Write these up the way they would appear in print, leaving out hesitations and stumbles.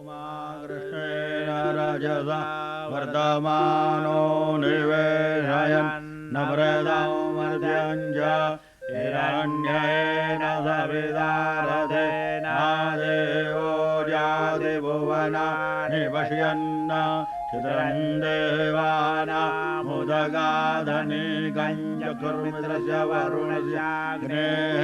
कृष्णेन रजसा वर्धमानो निवेशयन् नवरदं मर्त्यञ्च हिरण्येन सविदारथेन देवो जातिभुवनानि पश्यन् चित्रं देवानामुदगाधनिकं चक्षुर्मित्रस्य वरुणस्याग्नेः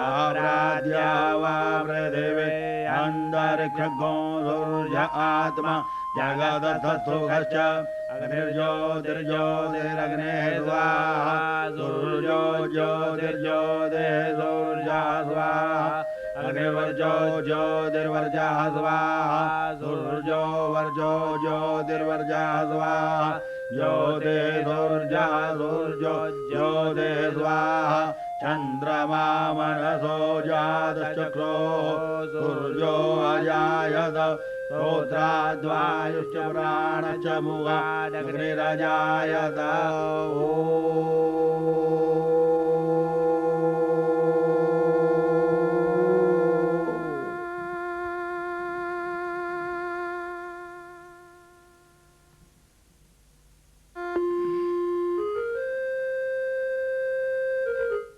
आव्राद्या वा पृथिवी अन्तरिक्षगो सूर्य आत्मा जगदथस्थुखश्च अग्निर्ज्योतिर्ज्योतिरग्नेः स्वाहा सूर्यो ज्योतिर्ज्योतिः सूर्यः स्वाहा अग्निर्वर्जो ज्योतिर्वर्जः स्वाहा सूर्यो वर्जो ज्योतिर्वर्जः स्वाहा ज्योतिः सूर्यः सूर्यो ज्योतिः स्वाहा चन्द्रमा मनसो जातश्चक्रोः सूर्यो अजायत श्रोत्राद्वायुश्च प्राणश्च मुखादग्निरजायत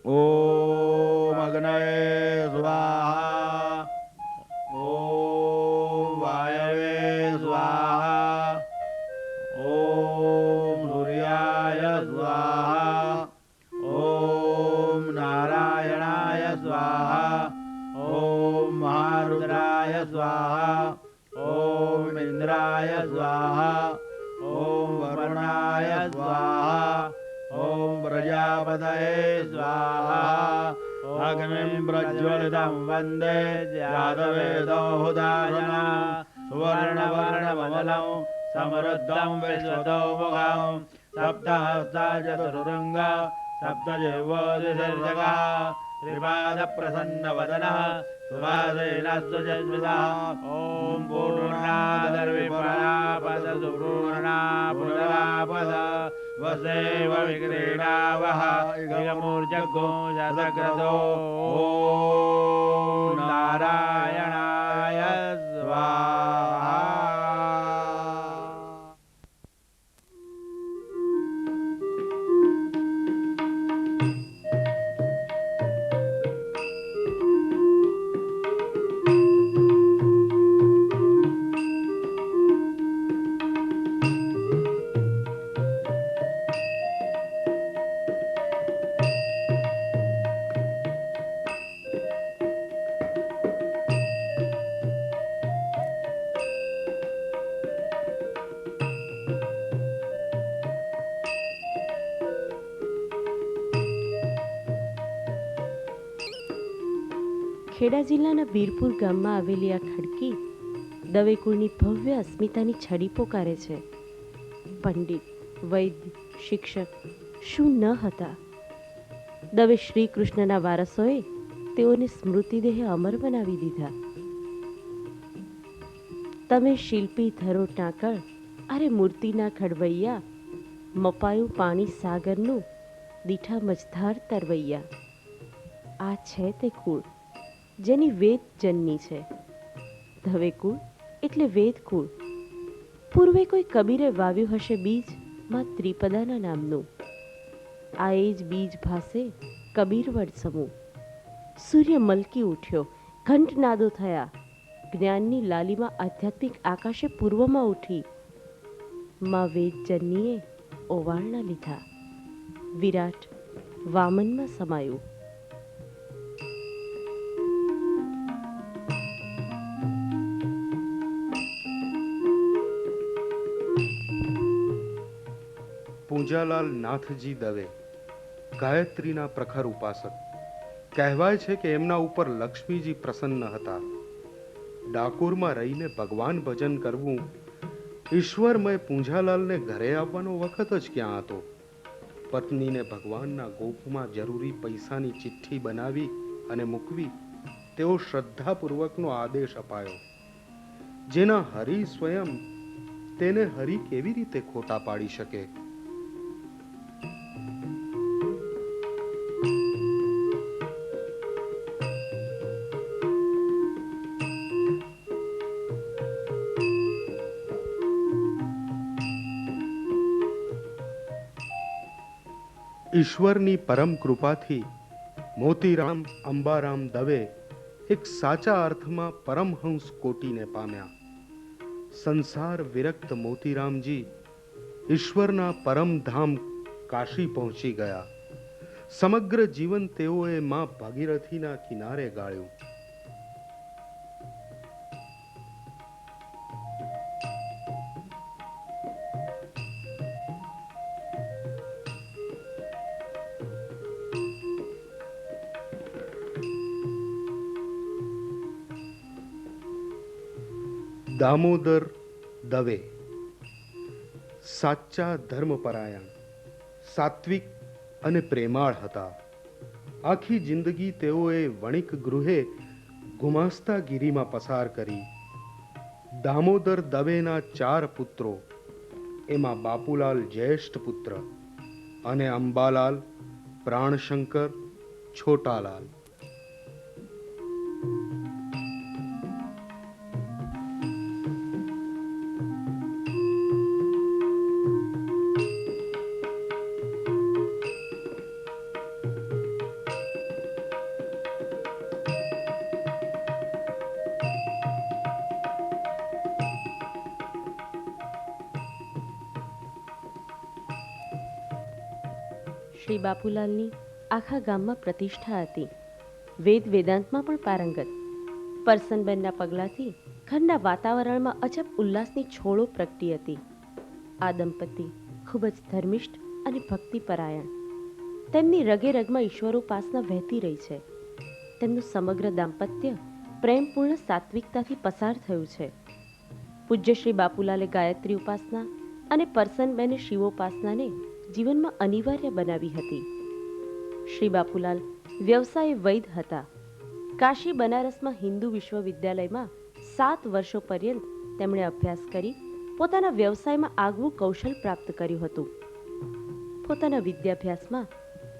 ॐ अग्नये स्वाहा ॐ वायवे स्वाहा ॐ सूर्याय स्वाहा ॐ नारायणाय स्वाहा ॐ महारुद्राय स्वाहा ॐ इन्द्राय स्वाहा ॐ वरुणाय स्वाहा ॐ प्रजापतये स्वाहा अग्निं प्रज्वलितं वन्दे जातवेदो हुताशना सुवर्णवर्णममलं समृद्धं विश्वतो मुखं सप्तहस्ता चतुरङ्ग सप्तजिह्वोदिशीर्षकः श्रीपादप्रसन्नवदनः सुभासेनस्वजस्मितः ॐ पूर्णादर्विपरापद सुपूर्णा पुनरापद वसेव विक्रीडावः इगमूर्जगो शतक्रतो ॐ नारायणाय स्वाहा। ખેડા જિલ્લાના વીરપુર ગામમાં આવેલી આ ખડકી દવે કુળની ભવ્ય અસ્મિતાની છડી પોકારે છે. પંડિત, વૈદ્ય, શિક્ષક શું ન હતા? દવે શ્રી કૃષ્ણના વારસોએ તેઓને સ્મૃતિદેહે અમર બનાવી દીધા. તમે શિલ્પી ધરો ટાંકળ, અરે મૂર્તિના ખડવૈયા, મપાયું પાણી સાગરનું, દીઠા મજધાર તરવૈયા. આ છે તે કુળ જેની વેદ જન્મી છે. ધવે કુળ એટલે વેદ કુળ. પૂર્વે કોઈ કબીરે વાવ્યું હશે બીજ માં ત્રિપદાના નામનું. આ એ જ બીજ ભાસે કબીરવડ સમૂહ. સૂર્ય મલકી ઉઠ્યો, ઘંટનાદો થયા, જ્ઞાનની લાલીમાં આધ્યાત્મિક આકાશે પૂર્વમાં ઉઠી. માં વેદ જન્મીએ ઓવાળના લીધા, વિરાટ વામનમાં સમાયું. પૂંજાલાલ નાથજી દવે ગાયત્રીના પ્રખર ઉપાસક. કહેવાય છે કે એમના ઉપર લક્ષ્મીજી પ્રસન્ન હતા. ડાકોરમાં રહીને ભગવાન ભજન કરવું ઈશ્વરમય પૂંજાલાલને ઘરે આવવાનો વખત જ ક્યાં હતો. પત્નીને ભગવાનના ગોફમાં જરૂરી પૈસાની ચિઠ્ઠી બનાવી અને મૂકવી તેવો શ્રદ્ધાપૂર્વકનો આદેશ અપાયો. જેના હરિ સ્વયં તેને હરિ કેવી રીતે ખોટા પાડી શકે? ઈશ્વરની પરમ કૃપાથી મોતીરામ અંબારામ દવે એક સાચા અર્થમાં પરમહંસ કોટીને પામ્યા. સંસાર વિરક્ત મોતીરામજી ઈશ્વરના પરમધામ કાશી પહોંચી ગયા. સમગ્ર જીવન તેઓએ માં ભાગીરથીના કિનારે ગાળ્યું. દામોદર દવે સાચા ધર્મપરાયણ, સાત્વિક અને પ્રેમાળ હતા. આખી જિંદગી તેઓએ વણિક ગૃહે ગુમાસ્તાગીરીમાં પસાર કરી. દામોદર દવેના 4 પુત્રો, એમાં બાપુલાલ જ્યેષ્ઠ પુત્ર અને અંબાલાલ, પ્રાણશંકર, છોટાલાલ. શ્રી બાપુલાલની આખા ગામમાં પ્રતિષ્ઠા હતી. વેદ વેદાંતમાં પણ પારંગત. પરસનબેનના પગલાથી ઘરના વાતાવરણમાં અજબ ઉલ્લાસની છોડો પ્રગટી હતી. આ દંપતી ખૂબ જ ધર્મિષ્ઠ અને ભક્તિપરાયણ. તેમની રગે રગમાં ઈશ્વરોપાસના વહેતી રહી છે. તેમનું સમગ્ર દાંપત્ય પ્રેમપૂર્ણ સાત્વિકતાથી પસાર થયું છે. પૂજ્ય શ્રી બાપુલાલે ગાયત્રી ઉપાસના અને પરસનબેને શિવોપાસનાને જીવનમાં અનિવાર્ય બનાવી હતી. શ્રી બાપુલાલ વ્યવસાયે વૈદ હતા. કાશી બનારસમાં હિન્દુ વિશ્વવિદ્યાલયમાં 7 વર્ષો પર્યંત તેમણે અભ્યાસ કરી પોતાના વ્યવસાયમાં આગવું કૌશલ પ્રાપ્ત કર્યું હતું. પોતાના વિદ્યાભ્યાસમાં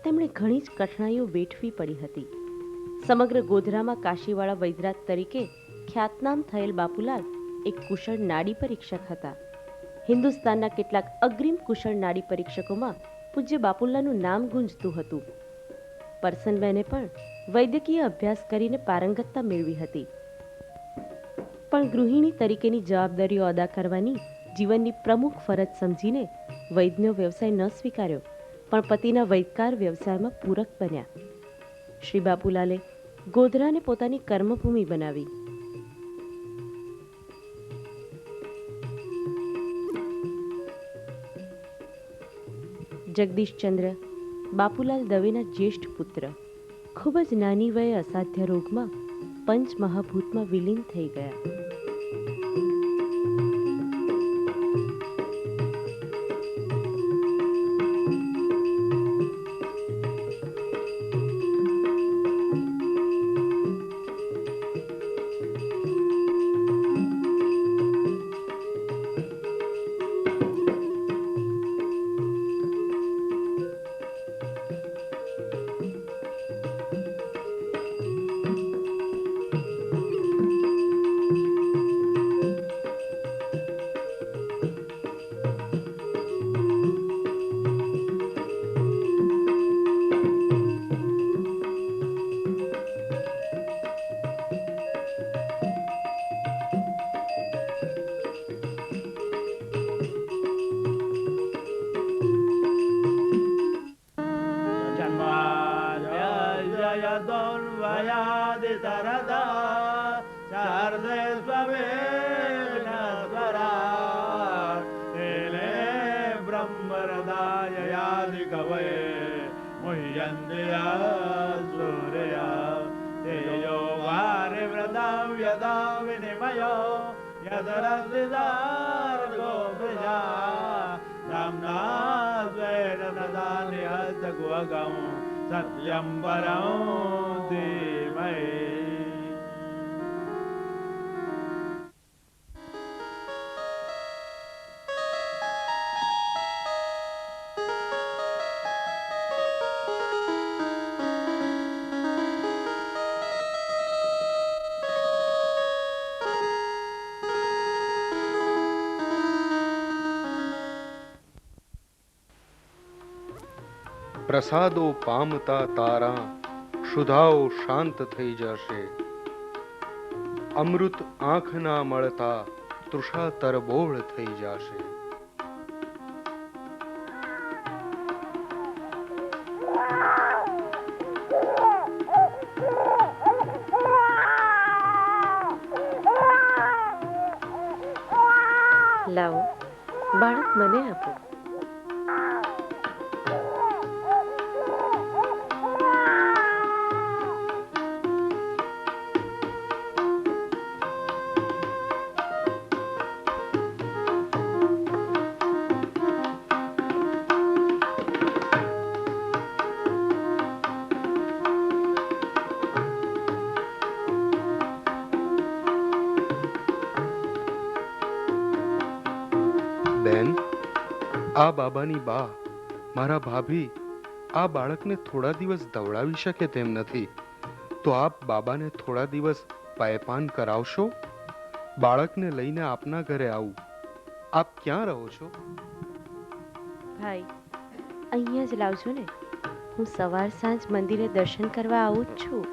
તેમણે ઘણી જ કઠણાઈઓ વેઠવી પડી હતી. સમગ્ર ગોધરામાં કાશીવાળા વૈદ્યરાજ તરીકે ખ્યાતનામ થયેલ બાપુલાલ એક કુશળ નાડી પરીક્ષક હતા. હિન્દુસ્તાનના કેટલાક અગ્રીમ કુશળ નાડી પરીક્ષકોમાં પૂજ્ય બાપુલાલનું નામ ગુંજતું હતું. પરસનબેને પણ વૈદ્યકીય અભ્યાસ કરીને પારંગતતા મેળવી હતી. પણ ગૃહિણી તરીકેની જવાબદારીઓ અદા કરવાની જીવનની પ્રમુખ ફરજ સમજીને વૈદ્યનો વ્યવસાય ન સ્વીકાર્યો, પણ પતિના વૈદકાર વ્યવસાયમાં પૂરક બન્યા. શ્રી બાપુલાલે ગોધરાને પોતાની કર્મભૂમિ બનાવી. જગદીશચંદ્ર બાપુલાલ દવેના જ્યેષ્ઠ પુત્ર ખૂબ જ નાની વયે અસાધ્ય રોગમાં પંચમહાભૂતમાં વિલીન થઈ ગયા. સત્યમ પરમ ધીમહિ. પ્રસાદો પામતા તારા ક્ષુધાઓ શાંત થઈ જશે. અમૃત આંખ ના મળતા તૃષા તરબોળ થઈ જશે. લાવો, બાળક મને આપો. બેન, આ બાબાની બા, મારા ભાભી આ બાળકને થોડા દિવસ દવડાવી શકે તેમ નથી, તો આપ બાબાને થોડા દિવસ પાયપાન કરાવશો? બાળકને લઈને આપના ઘરે આવું. આપ ક્યાં રહો છો? ભાઈ, અહીંયા જ લાવજો ને. હું સવાર સાંજ મંદિરે દર્શન કરવા આવું જ છું.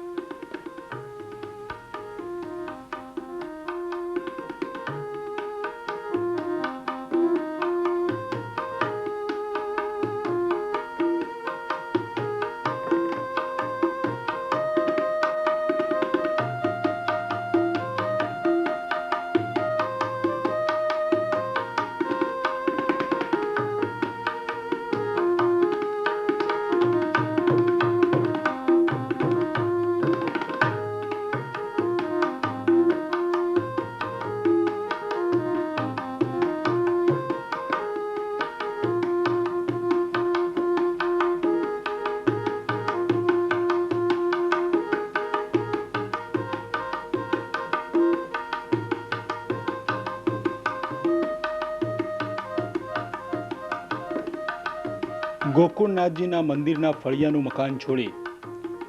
ગોકુળનાથજીના મંદિરના ફળિયાનું મકાન છોડી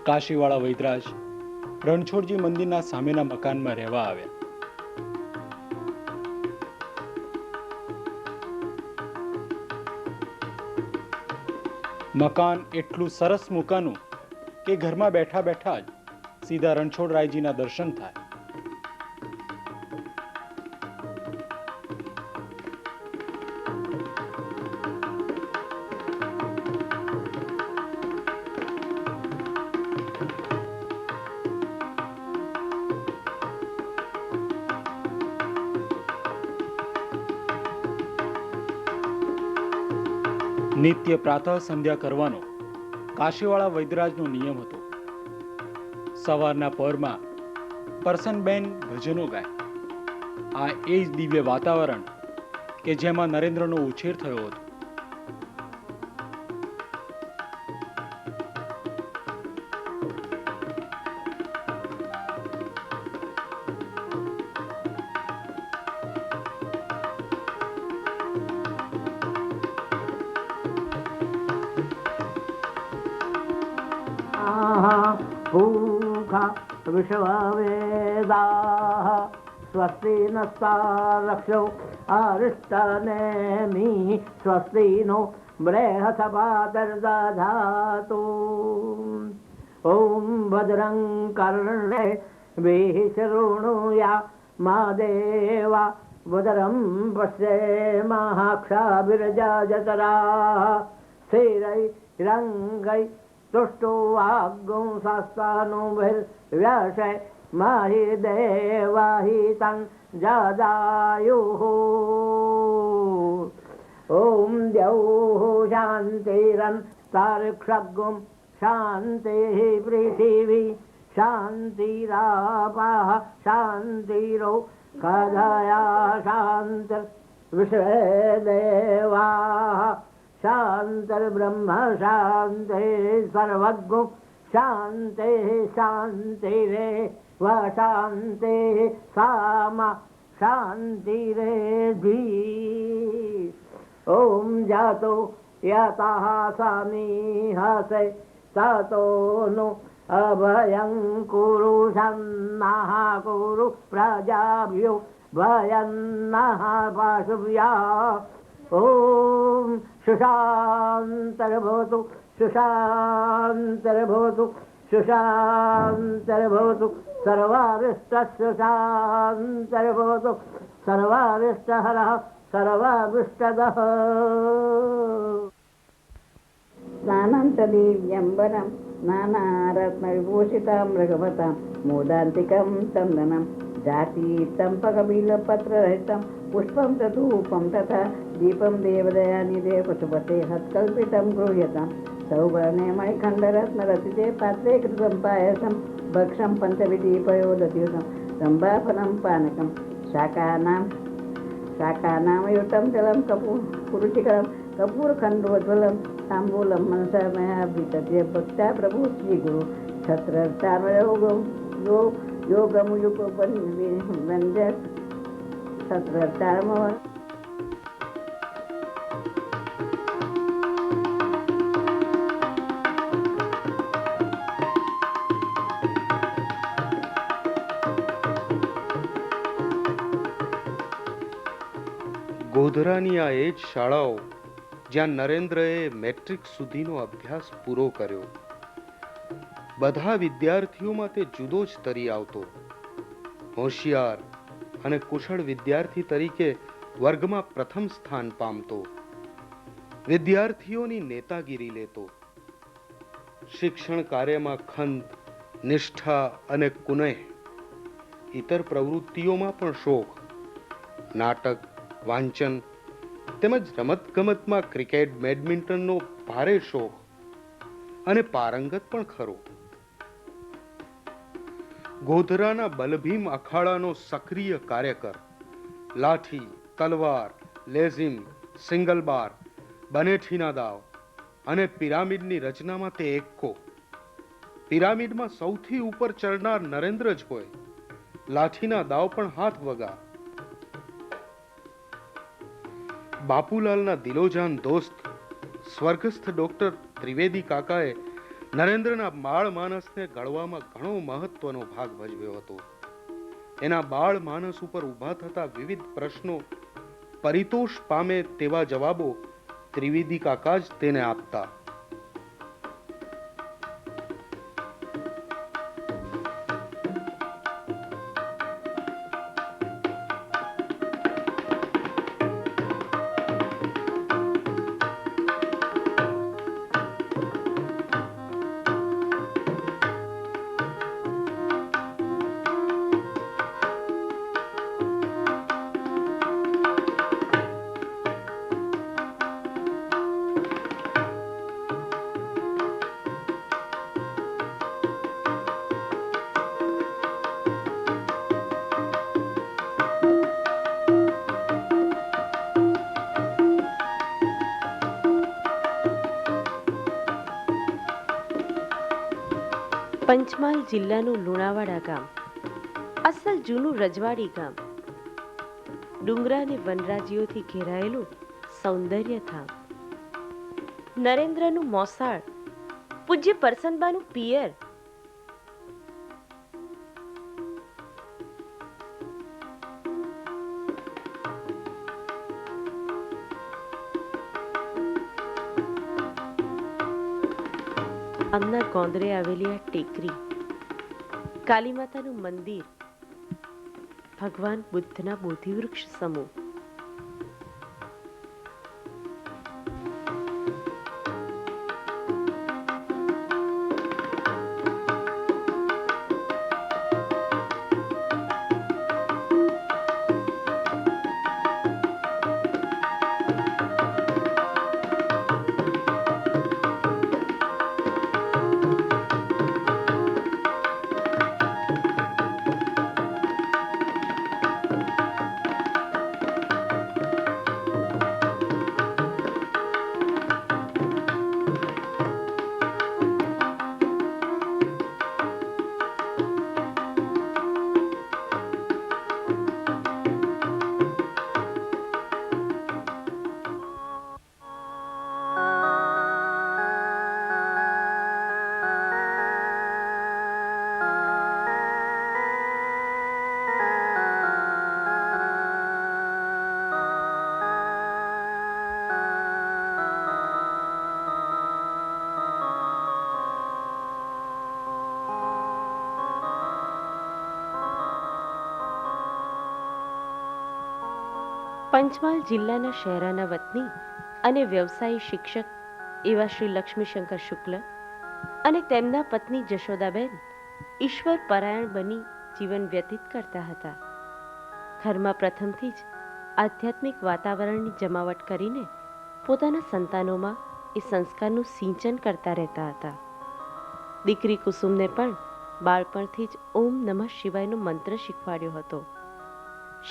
કાશીવાળા વૈદરાજ રણછોડજી મંદિરના સામેના મકાનમાં રહેવા આવ્યા. મકાન એટલું સરસ મૂકાનું કે ઘરમાં બેઠા બેઠા જ સીધા રણછોડરાયજીના દર્શન થાય. નિત્ય પ્રાતઃ સંધ્યા કરવાનો કાશીવાળા વૈદરાજનો નિયમ હતો. સવારના પરમાં પરસનબેન ભજનો ગાય. આ એ જ દિવ્ય વાતાવરણ કે જેમાં નરેન્દ્રનો ઉછેર થયો હતો. ભૂખા વિશ્વવેદાઃ સ્વસ્તિ નસ્તારક્ષો અરિષ્ટનેમિ સ્વસ્તિ નો બૃહસ્પતિર્દધાતુ. ઓમ ભદ્રં કર્ણે વિશૃણુયા મા દેવા ભદ્રં પશ્યેમાક્ષાભિર્જતરા સ્થિરૈરંગૈ तुष्टुवाग्गुं शास्तानुभिर्व्यशे महि देवाहितं जदायुः. ॐ द्यौः शान्तिरन्तरिक्षगुं शान्तिः पृथिवी शान्तिरापः शान्तिरो कदया शान्तिर्विश्वे देवाः शांतिर्ब्रह्म शांति सर्वज्ञ शांति शांति रे व शांति सामा शांति रे धी. ओम जातो यतः समीहसे ततो नो अभयं कुरु सन्नः कुरु प्रजाभ्यो भयन्नः पशुभ्यः. ओम सुशान्तर्भवतु सुशान्तर्भवतु सुशान्तर्भवतु सर्वारिष्टस्य शान्तर्भवतु सर्वारिष्टहरः सर्वाभीष्टदः स्नानान्तदेव्यम्बरं नानारत्नविभूषितां रघुपतां मोदान्तिकं चन्दनं जातीतं पकबिलपत्ररहितं पुष्पं च धूपं तथा दीपं देवदयानिधे पशुपते हत्कल्पितं गृह्यतां सौवर्णे मणिखण्डरत्नरचिते पात्रे कृतं पायसं भक्षं पञ्चविधीपयोदत्युतं रम्भाफलं पानकं शाकानामयुतं जलं पुरुषिकरं कपूरखण्डोज्ज्वलं ताम्बूलं मनसा मया वितत्य भक्त्या प्रभु श्रीगुरु छत्रचार्मयोगो योगमुयुगो वन्द्य छत्रचार्म ગોધરાની આ એ જ શાળાઓ જ્યાં નરેન્દ્રએ મેટ્રિક સુધીનો અભ્યાસ પૂરો કર્યો. બધા વિદ્યાર્થીઓમાં તે જુદો જ તરી આવતો. હોશિયાર અને કુશળ વિદ્યાર્થી તરીકે વર્ગમાં પ્રથમ સ્થાન પામતો. વિદ્યાર્થીઓની નેતાગીરી લેતો. શિક્ષણ કાર્યમાં ખંત, નિષ્ઠા અને કુનેહ. ઇતર પ્રવૃત્તિઓમાં પણ શોખ. નાટક, વાંચન તેમજ રમતગમતમાં ક્રિકેટ, બેડમિન્ટનનો ભારે શોખ અને પારંગત પણ ખરો. ગોધરાના બલભીમ અખાડાનો સક્રિય કાર્યકર. લાઠી, તલવાર, લેઝિમ, સિંગલ બાર, બનેઠીના દાવ અને પિરામિડની રચનામાં તે એક્કો. પિરામિડમાં સૌથી ઉપર ચડનાર નરેન્દ્ર જ હોય. લાઠીના દાવ પણ હાથ વગા. બાપુલાલના દિલોજાન દોસ્ત સ્વર્ગસ્થ ડોક્ટર ત્રિવેદી કાકાએ નરેન્દ્રના બાળ માનસને ઘડવામાં ઘણો મહત્વનો ભાગ ભજવ્યો હતો. એના બાળ માનસ ઉપર ઊભા થતા વિવિધ પ્રશ્નો પરિતોષ પામે તેવા જવાબો ત્રિવેદી કાકા જ તેને આપતા. પંચમહાલ જિલ્લાનું લુણાવાડા ગામ અસલ જૂનું રજવાડી ગામ. ડુંગરા અને વનરાજીઓથી ઘેરાયેલું સૌંદર્ય ધામ. નરેન્દ્રનું મોસાળ, પૂજ્ય પરસનબાનું પિયર. ગામના ગોંદરે આવેલી આ ટેકરી, કાલી માતાનું મંદિર, ભગવાન બુદ્ધના બોધિવૃક્ષ સમૂહ. પંચમહાલ જિલ્લાના શહેરાના વતની અને વ્યવસાયી શિક્ષક એવા શ્રી લક્ષ્મીશંકર શુક્લ અને તેમના પત્ની જશોદાબેન ઈશ્વર પરાયણ બની જીવન વ્યતીત કરતા હતા. ઘરમાં પ્રથમથી જ આધ્યાત્મિક વાતાવરણની જમાવટ કરીને પોતાના સંતાનોમાં એ સંસ્કારનું સિંચન કરતા રહેતા હતા. દીકરી કુસુમને પણ બાળપણથી જ ઓમ નમઃ શિવાયનો મંત્ર શીખવાડ્યો હતો.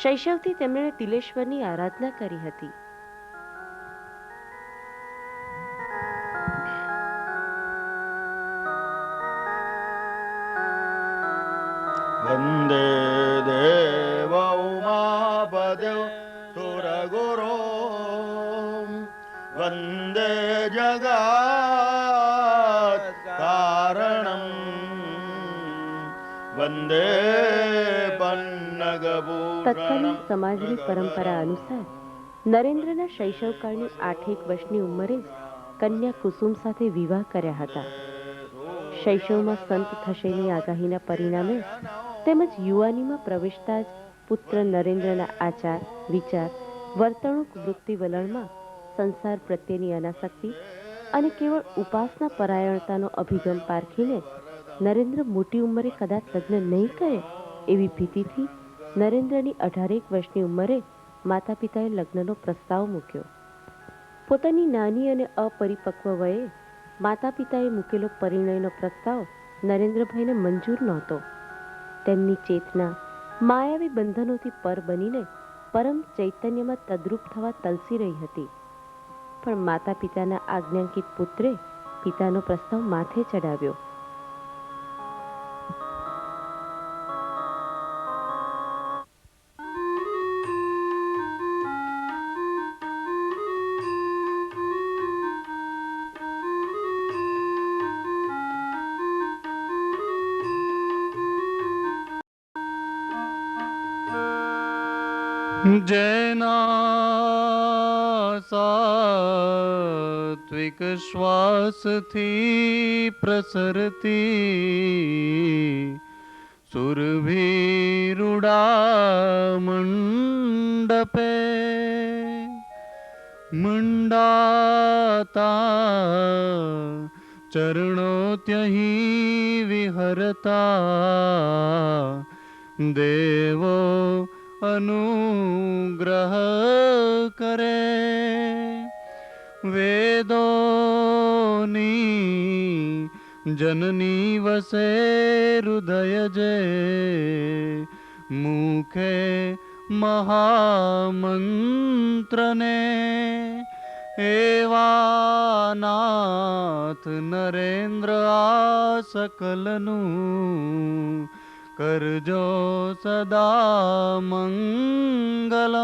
શૈશવથી તેમણે તિલેશ્વરની આરાધના કરી હતી. વંદે દેવ ઉમાપદેવ સુરગુરો વંદે જગત કારણમ વંદે તત્કાલીન સમાજની પરંપરા અનુસાર નરેન્દ્રના શૈશવકાળની 8 વર્ષની ઉંમરે જ કન્યા કુસુમ સાથે વિવાહ કર્યા હતા. શૈશવમાં સંત થશેની આગાહીના પરિણામે તેમજ યુવાનીમાં પ્રવેશતા જ પુત્ર નરેન્દ્રના આચાર, વિચાર, વર્તણૂક, વૃત્તિ વલણમાં સંસાર પ્રત્યેની અનાસક્તિ અને કેવળ ઉપાસના પરાયણતાનો અભિગમ પારખીને નરેન્દ્ર મોટી ઉંમરે કદાચ લગ્ન નહીં કરે એવી ભીતિથી નરેન્દ્રની 18 વર્ષની ઉંમરે માતા પિતાએ લગ્નનો પ્રસ્તાવ મૂક્યો. પોતાની નાની અને અપરિપક્વ વયે માતા પિતાએ મૂકેલો પરિણયનો પ્રસ્તાવ નરેન્દ્રભાઈને મંજૂર નહોતો. તેમની ચેતના માયાવી બંધનોથી પર બનીને પરમ ચૈતન્યમાં તદ્રુપ થવા તલસી રહી હતી. પણ માતા પિતાના આજ્ઞાંકિત પુત્રે પિતાનો પ્રસ્તાવ માથે ચડાવ્યો. જેના સાત્વિક શ્વાસથી પ્રસરતી સુરભીરુડા મંડપે મંડાતા ચરણો ત્યહી વિહરતા દેવો અનુગ્રહ કરે. વેદોની જનની વસે હૃદય જે મુખે મહામંત્રને એવા નાથ નરેન્દ્ર આ સકલનું કરજો સદા મંગલં.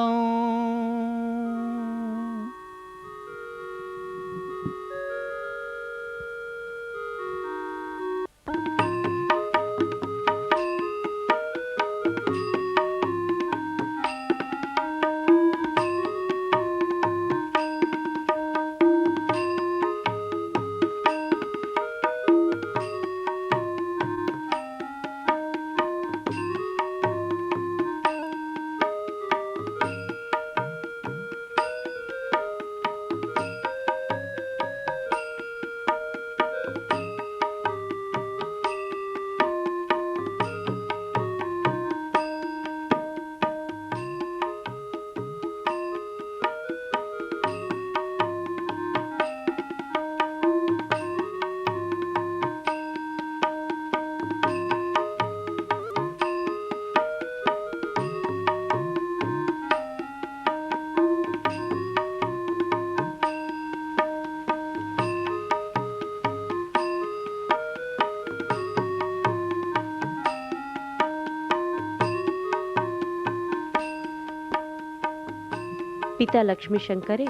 પિતા લક્ષ્મીશંકરે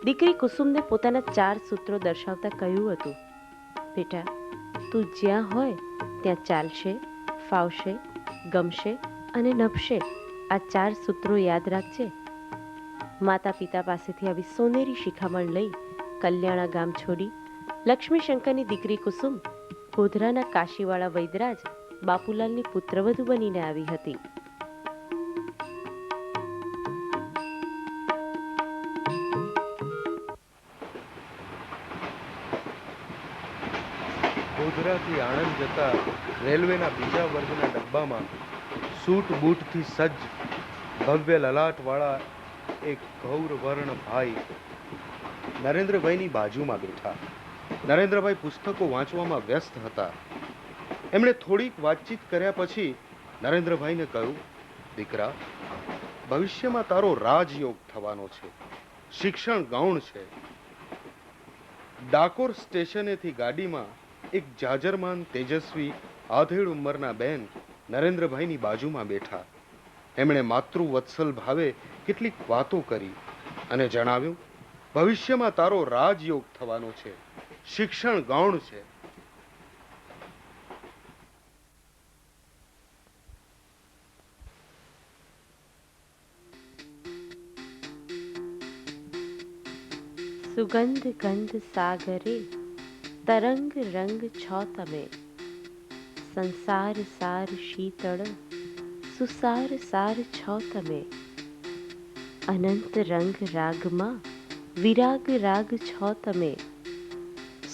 દીકરી કુસુમને પોતાના 4 સૂત્રો દર્શાવતા કહ્યું હતું, બેટા, તું જ્યાં હોય ત્યાં ચાલશે, ફાવશે, ગમશે અને નભશે. આ 4 સૂત્રો યાદ રાખજે. માતા પિતા પાસેથી આવી સોનેરી શિખામણ લઈ કલ્યાણા ગામ છોડી લક્ષ્મીશંકરની દીકરી કુસુમ ગોધરાના કાશીવાળા વૈદરાજ બાપુલાલની પુત્રવધુ બનીને આવી હતી. ગોધરાથી આણંદ જતા રેલવેના બીજા વર્ગના ડબ્બામાં સૂટ બૂટથી સજ્જ ભવ્ય લલાટવાળા એક ગૌરવર્ણ ભાઈ નરેન્દ્રભાઈની બાજુમાં બેઠા. નરેન્દ્રભાઈ પુસ્તકો વાંચવામાં વ્યસ્ત હતા. એમણે થોડીક વાતચીત કર્યા પછી નરેન્દ્રભાઈને કહ્યું, દીકરા, ભવિષ્યમાં તારો રાજયોગ થવાનો છે. શિક્ષણ ગૌણ છે. ડાકોર સ્ટેશનેથી ગાડીમાં એક જાજરમાન તેજસ્વી આધેડ ઉંમરના બેન નરેન્દ્રભાઈની બાજુમાં બેઠા. એમણે માતૃવત્સલ ભાવે કેટલીક વાતો કરી અને જણાવ્યું, ભવિષ્યમાં તારો રાજયોગ થવાનો છે. શિક્ષણ ગૌણ છે. સુગંધ ગંધ સાગરે તરંગ રંગ છો તમે, સંસાર સાર શીતળ સુસાર સાર છો તમે, અનંત રંગ રાગમાં વિરાગ રાગ છો તમે,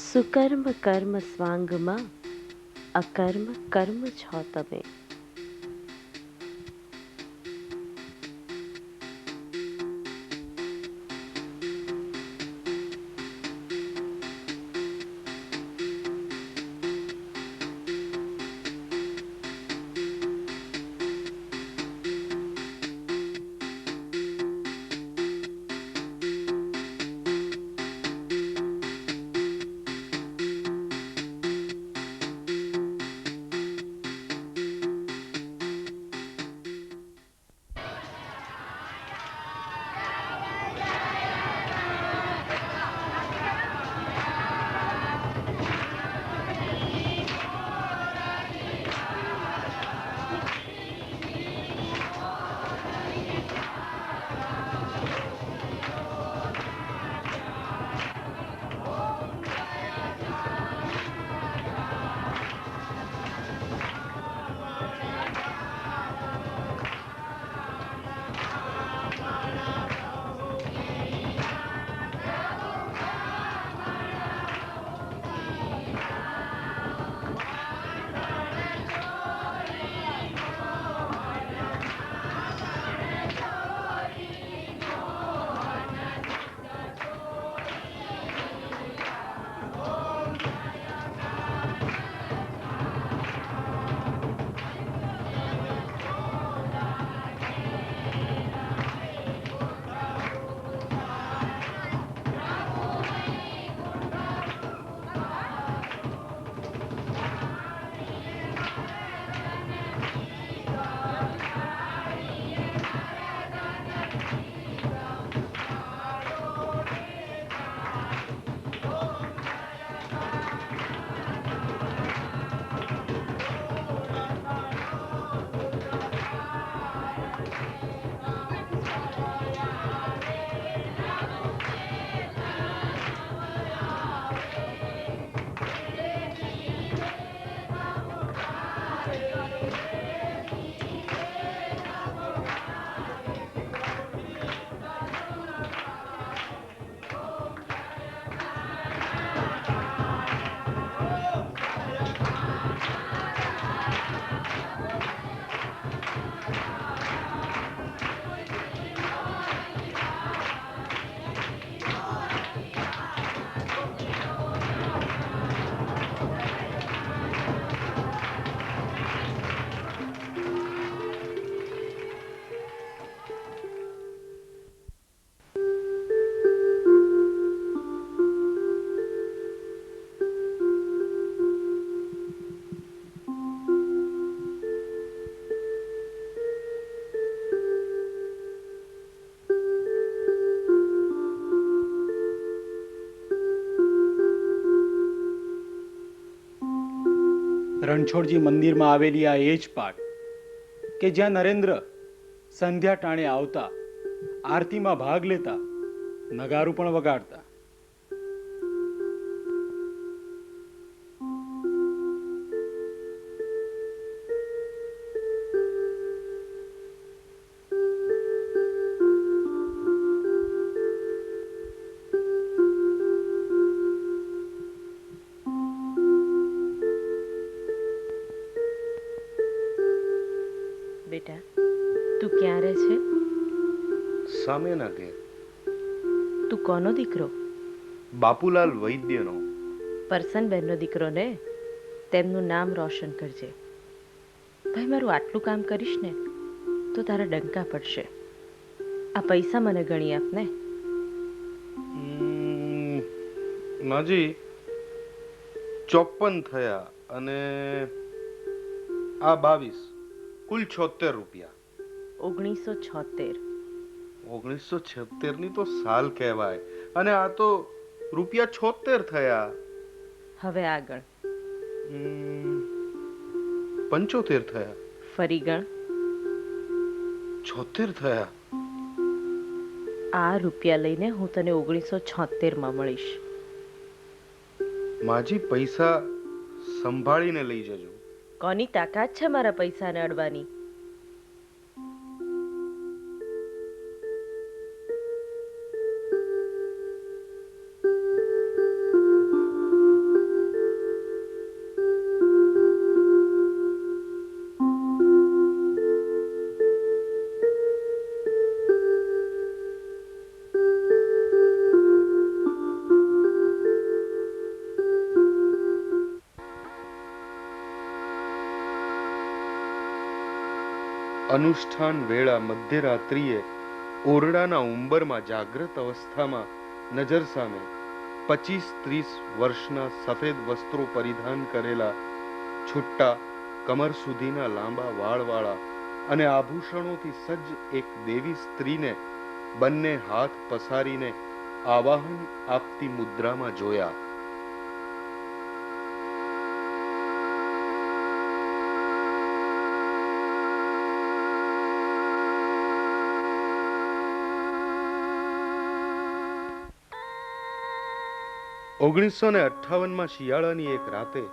સુકર્મ કર્મ સ્વાંગમાં અકર્મ કર્મ છો તમે. રણછોડજી મંદિરમાં આવેલી આ એ જ પાટ કે જ્યાં નરેન્દ્ર સંધ્યા ટાણે આવતા, આરતીમાં ભાગ લેતા, નગારું પણ વગાડતા. બેટા, તું ક્યાં રહે છે? સામેના ઘેર. તું કોનો દીકરો? બાપુલાલ વૈદ્યનો. પરસનબેનનો દીકરો ને? તેમનું નામ રોશન કરજે. ભાઈ, મારું આટલું કામ કરીશ ને તો તારા ડંકા પડશે. આ પૈસા મને ગણી આપ ને. માજી 54 થયા અને આ 22, કુલ 76 રૂપિયા. 1976. 1976 ની તો સાલ કહેવાય અને આ તો રૂપિયા 76 થયા. હવે આગળ 75 થયા. ફરી ગણ. 76 થયા. આ રૂપિયા લઈને હું તને 1976 મળીશ. માજી પૈસા સંભાળીને લઈ જજો. કોની તાકાત છે મારા પૈસાને અડવાની? અનુષ્ઠાન વેળા મધ્યરાત્રિએ ઓરડાના ઉંબરમાં જાગ્રત અવસ્થામાં નજર સામે 25-30 વર્ષના સફેદ વસ્ત્રો પરિધાન કરેલા, છુટ્ટા કમર સુધીના લાંબા વાળવાળા અને આભૂષણોથી સજ્જ એક દેવી સ્ત્રીને બંને હાથ પસારીને આવાહન આપતી મુદ્રામાં જોયા. ઓગણીસો ને 58 શિયાળાની એક રાતે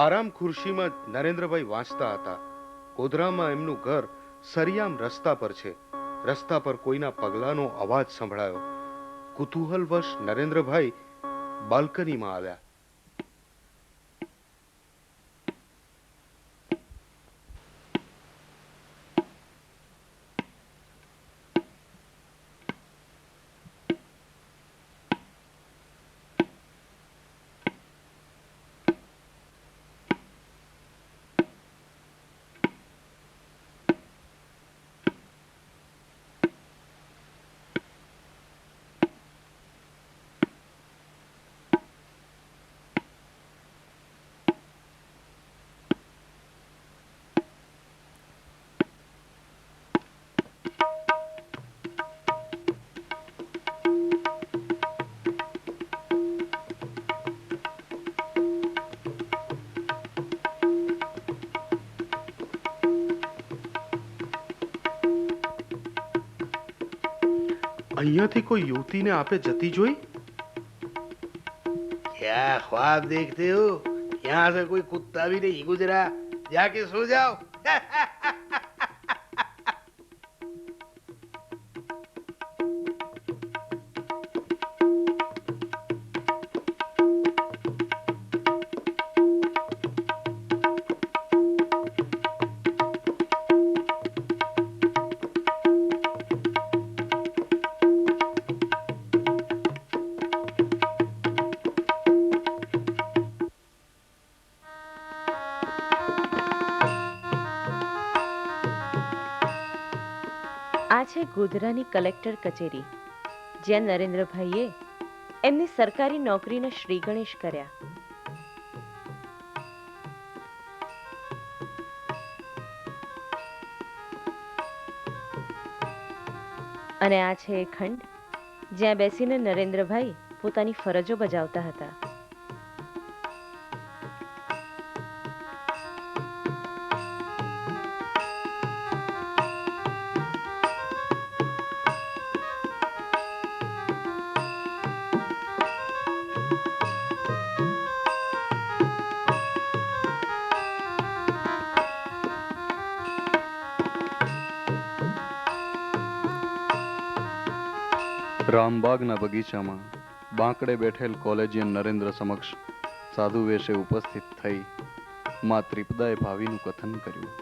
આરામ ખુરશીમાં નરેન્દ્રભાઈ વાંચતા હતા. ગોધરામાં એમનું ઘર સરિયામ રસ્તા પર છે. રસ્તા પર કોઈના પગલાંનો અવાજ સંભળાયો. કુતૂહલવશ નરેન્દ્રભાઈ બાલ્કનીમાં આવ્યા. અહીંયાથી કોઈ યુવતીને આપે જતી જોઈ? क्या ख्वाब देखते हो? यहाँ से कोई कुत्ता भी नहीं गुजरा. जाके सो जाओ. આ છે ગોધરાની કલેક્ટર કચેરી, જ્યાં નરેન્દ્રભાઈએ એમની સરકારી નોકરીના શ્રી ગણેશ કર્યા. અને આ છે એ ખંડ જ્યાં બેસીને નરેન્દ્રભાઈ પોતાની ફરજો બજાવતા હતા. રામબાગના બગીચામાં બાંકડે બેઠેલ કોલેજિયન નરેન્દ્ર સમક્ષ સાધુ વેશે ઉપસ્થિત થઈ મા ત્રિપદાએ ભાવિનું કથન કર્યું.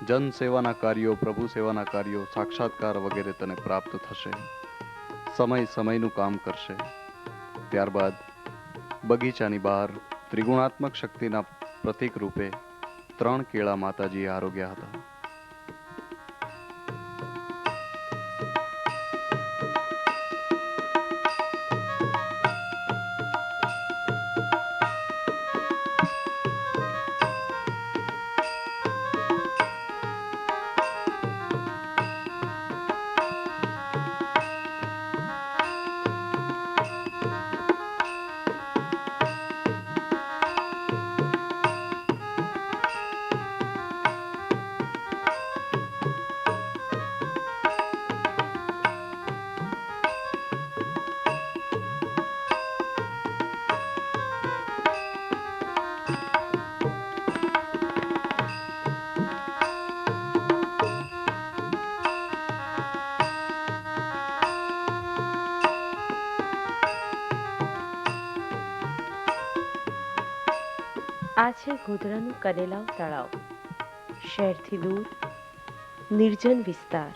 જન સેવાના કાર્યો, પ્રભુ સેવાના કાર્યો, સાક્ષાત્કાર વગેરે તને પ્રાપ્ત થશે. સમય સમયનું કામ કરશે. ત્યારબાદ બગીચાની બહાર ત્રિગુણાત્મક શક્તિના પ્રતીક રૂપે 3 કેળા માતાજીએ આરોગ્યા હતા. આ છે ગોધરાનું કનેલાવ તળાવ. શહેરથી દૂર નિર્જન વિસ્તાર.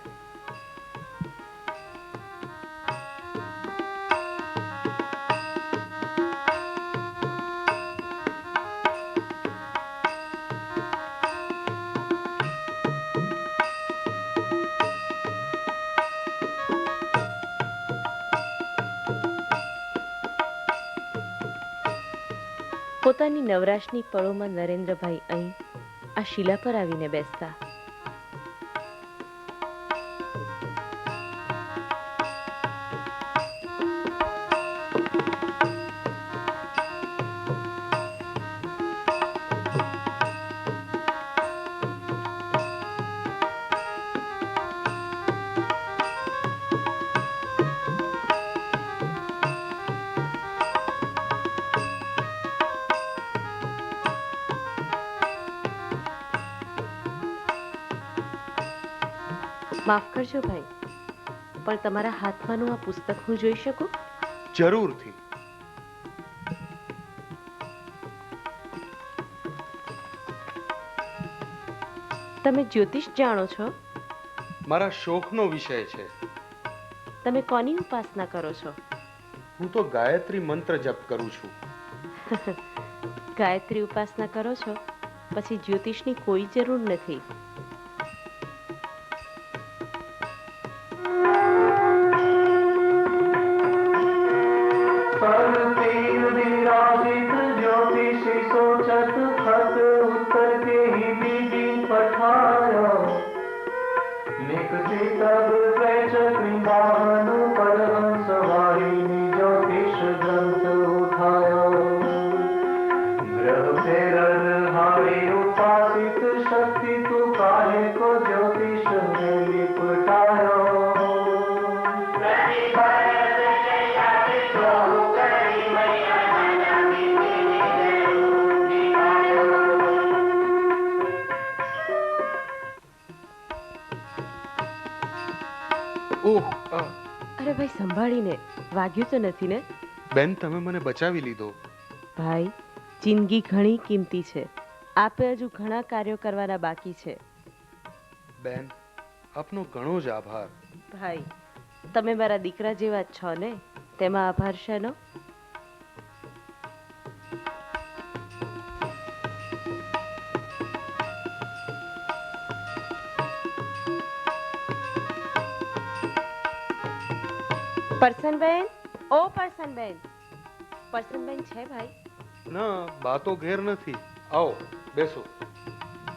પોતાની નવરાશની પળોમાં નરેન્દ્રભાઈ અહીં આ શિલા પર આવીને બેસતા. માફ કરજો ભાઈ, પણ તમારા હાથમાંનું આ પુસ્તક હું જોઈ શકું? જરૂરથી. તમે જ્યોતિષ જાણો છો? મારા શોખનો વિષય છે. તમે કોની ઉપાસના કરો છો? હું તો ગાયત્રી મંત્ર જપ કરું છું. ગાયત્રી ઉપાસના કરો છો પછી જ્યોતિષની કોઈ જરૂર નથી. અરે ભાઈ, સંભાળીને. વાગ્યું તો નથી ને? બેન, તમે મને બચાવી લીધો. ભાઈ, જિંદગી ઘણી કિંમતી છે. આપે હજુ ઘણા કાર્યો કરવાના બાકી છે. બેન, આપનો ઘણો જ આભાર. ભાઈ, તમે મારા દીકરા જેવા જ છો ને, તેમાં આભાર શેનો? પરસનબેન, ઓ પરસનબેન. પરસનબેન છે ભાઈ? ના, બા તો ઘેર નથી. આવો, બેસો.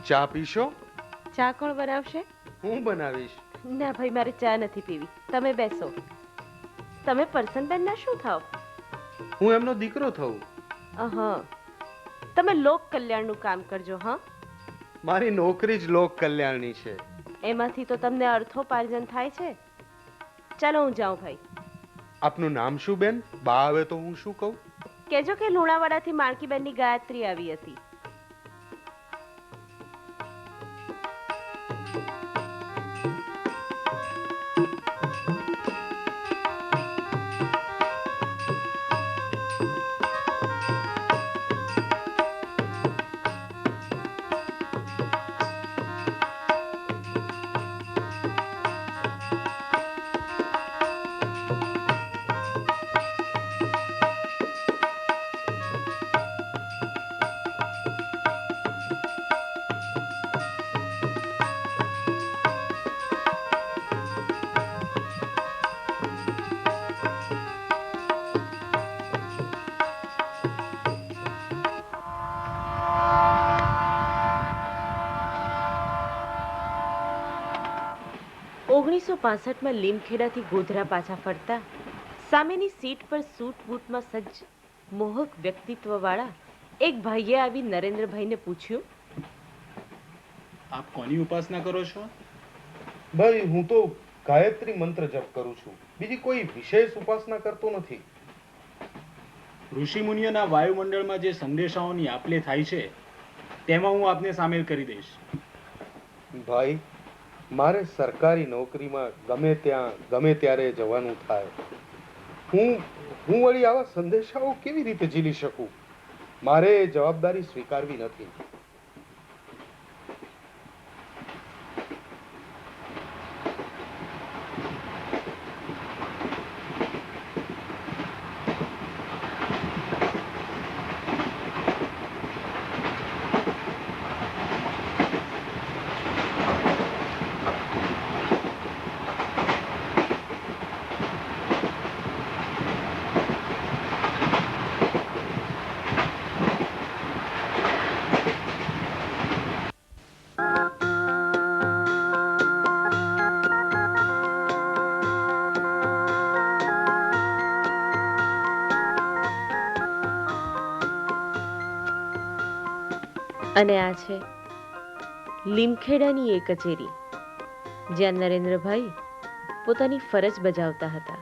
ચા પીશો? ચા કોણ બનાવશે? હું બનાવીશ. ના ભાઈ, મારે ચા નથી પીવી. તમે બેસો. તમે પરસનબેન ના શું થાવ? હું એમનો દીકરો થઉં. હા, તમે લોક કલ્યાણનું કામ કરજો. હા, મારી નોકરી જ લોક કલ્યાણની છે. એમાંથી તો તમને અર્થોપાર્જન થાય છે. ચાલો હું જાઉં ભાઈ. આપનું નામ શું બેન? બા આવે તો હું શું કહું? કેજો કે લુણાવાડાથી માણકીબેનની ગાયત્રી આવી હતી. 1965માં લીમખેડાથી ગોધરા પાછા ફરતા સામેની સીટ પર સૂટ બૂટમાં સજ્જ મોહક વ્યક્તિત્વવાળા એક ભાઈએ આવી નરેન્દ્રભાઈને પૂછ્યું, આપ કોની ઉપાસના કરો છો? ભાઈ હું તો ગાયત્રી મંત્ર જપ કરું છું, બીજી કોઈ વિશેષ ઉપાસના કરતો નથી. ઋષિ મુનિઓના વાયુમંડળમાં જે સંદેશાઓની આપલે થાય છે તેમાં હું આપને સામેલ કરી દઈશ. ભાઈ મારે સરકારી નોકરીમાં ગમે ત્યાં ગમે ત્યારે જવાનું થાય. હું વળી આવા સંદેશાઓ કેવી રીતે ઝીલી શકું? મારે એ જવાબદારી સ્વીકારવી નથી. અને આ છે લીમખેડાની એ કચેરી જ્યાં નરેન્દ્રભાઈ પોતાની ફરજ બજાવતા હતા.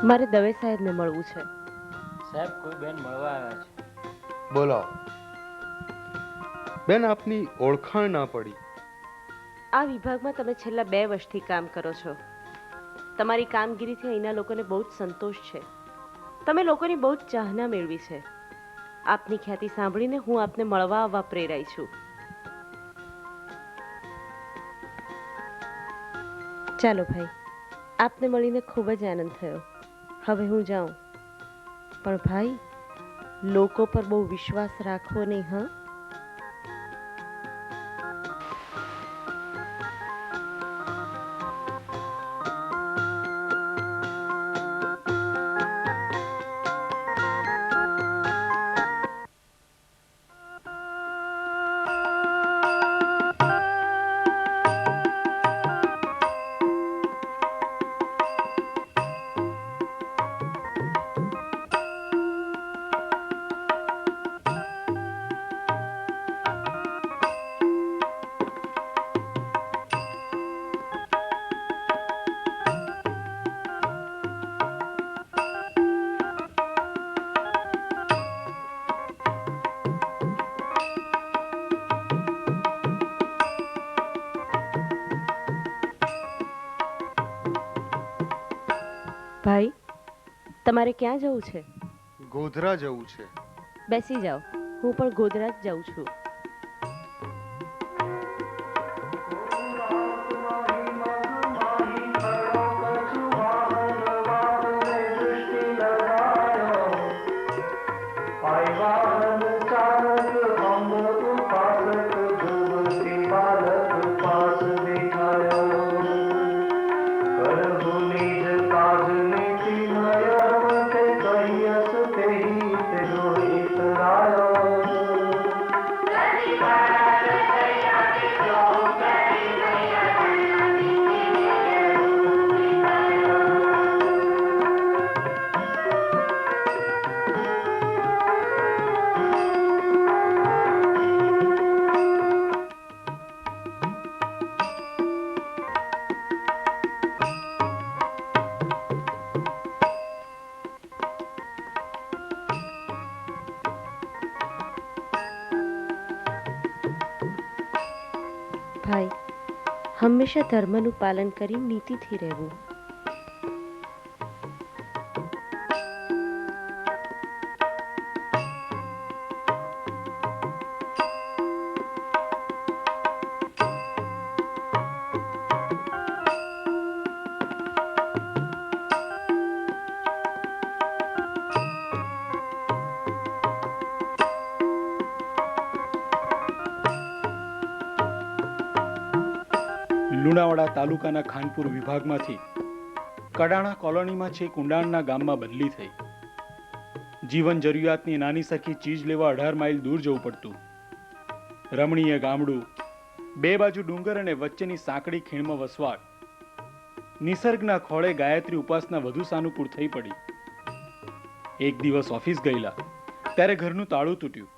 મારે દવે સાહેબને મળવું છે. સાહેબ કોઈ બેન મળવા આવ્યા છે. બોલો બેન, આપની ઓળખાણ ના પડી. આ વિભાગમાં તમે છેલ્લા 2 વર્ષથી કામ કરો છો. તમારી કામગીરીથી અહીંના લોકોને બહુ જ સંતોષ છે. તમે લોકોની બહુ જ ચાહના મેળવી છે. આપની ખ્યાતિ સાંભળીને હું આપને મળવા આવવા પ્રેરાઈ છું. ચાલો ભાઈ, આપને મળીને ખૂબ જ આનંદ થયો. હવે હું જાઉં, પણ ભાઈ લોકો પર બહુ વિશ્વાસ રાખવો નહીં. હા, ભાઈ તમારે ક્યાં જવું છે? ગોધરા જવું છે. બેસી જાઓ, હું પણ ગોધરા જ જાઉં છું. ભાઈ, હંમેશા ધર્મનું પાલન કરી નીતિથી રહેવું. લુણાવાડા તાલુકાના ખાનપુર વિભાગમાંથી કડાણા કોલોનીમાં છેક ઊંડાણના ગામમાં બદલી થઈ. જીવન જરૂરિયાતની નાની સરખી ચીજ લેવા 18 માઇલ દૂર જવું પડતું. રમણીય ગામડું, બે બાજુ ડુંગર અને વચ્ચેની સાંકડી ખીણમાં વસવાટ. નિસર્ગના ખોળે ગાયત્રી ઉપાસના વધુ સાનુકૂળ થઈ પડી. એક દિવસ ઓફિસ ગયેલા ત્યારે ઘરનું તાળું તૂટ્યું.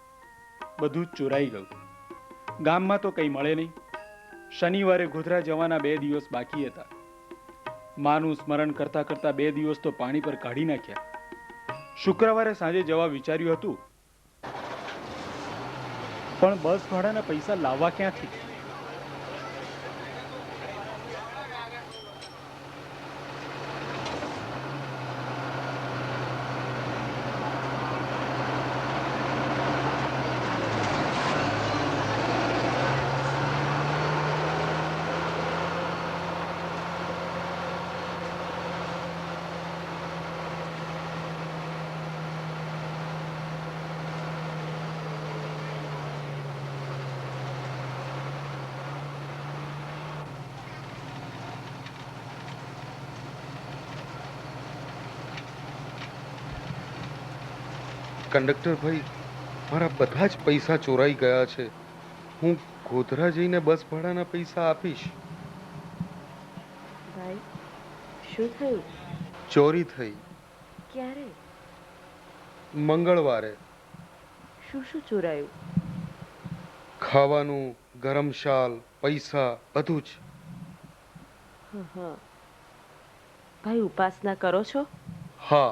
બધું જ ચોરાઈ ગયું. ગામમાં તો કંઈ મળે નહીં. શનિવારે ગોધરા જવાના 2 દિવસ બાકી હતા. માનું સ્મરણ કરતા કરતા 2 દિવસ તો પાણી પર કાઢી નાખ્યા. શુક્રવારે સાંજે જવા વિચાર્યું હતું, પણ બસ ભાડાના પૈસા લાવવા ક્યાંથી? કંડક્ટર ભાઈ, મારા બધા જ પૈસા ચોરાઈ ગયા છે. હું ગોધરા જઈને બસ ભાડાના પૈસા આપીશ. ભાઈ, શું થયું? ચોરી થઈ. ક્યારે? મંગળવારે. શું શું ચોરાયું? ખાવાનું, ગરમ શાલ, પૈસા, બધું જ. હા. ભાઈ, ઉપાસના કરો છો? હા,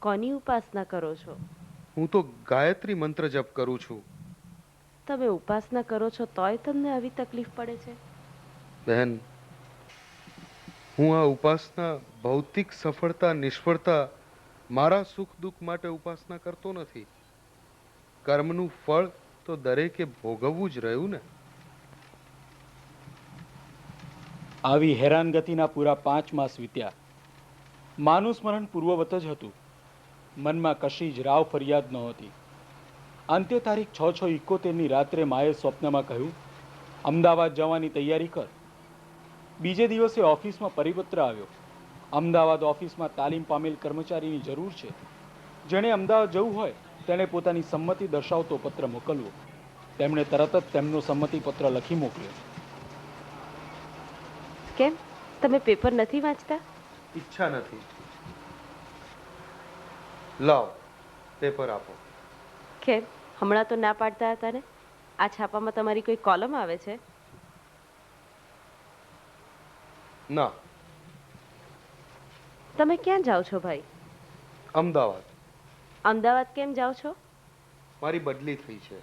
કોની ઉપાસના કરો છો? હું તો ગાયત્રી મંત્ર જપ કરું છું. તમે ઉપાસના કરો છો તોય તમને આવી તકલીફ પડે છે? બહેન, હું આ ઉપાસના ભૌતિક સફળતા નિષ્ફળતા, મારા સુખ દુઃખ માટે ઉપાસના કરતો નથી. કર્મનું ફળ તો દરેકે ભોગવવું જ રહ્યું ને. આવી હેરાનગતિના પૂરા 5 માસ વીત્યા. માનું સ્મરણ પૂર્વવત જ હતું. મનમાં કશી જ રાવ ફરિયાદ નહોતી. અંતે તારીખ 6/6/71ની રાત્રે માએ સ્વપ્નમાં કહ્યું, અમદાવાદ જવાની તૈયારી કર. બીજે દિવસે ઓફિસમાં પરિપત્ર આવ્યો. અમદાવાદ ઓફિસમાં તાલીમ પામેલ કર્મચારીની જરૂર છે. જેણે અમદાવાદ જવું હોય તેણે પોતાની સંમતિ દર્શાવતો પત્ર મોકલવો. તેમણે તરત જ તેમનો સંમતિ પત્ર લખી મોકલ્યો. કેમ, તમે પેપર નથી વાંચતા? ઈચ્છા નથી. લાવ, પેપર આપો. કેમ, હમણાં તો ના પાડતા હતા ને? આ છાપામાં તમારી કોઈ કોલમ આવે છે? ના. તમે ક્યાં જાઓ છો ભાઈ? અમદાવાદ. અમદાવાદ કેમ જાઓ છો? મારી બદલી થઈ છે.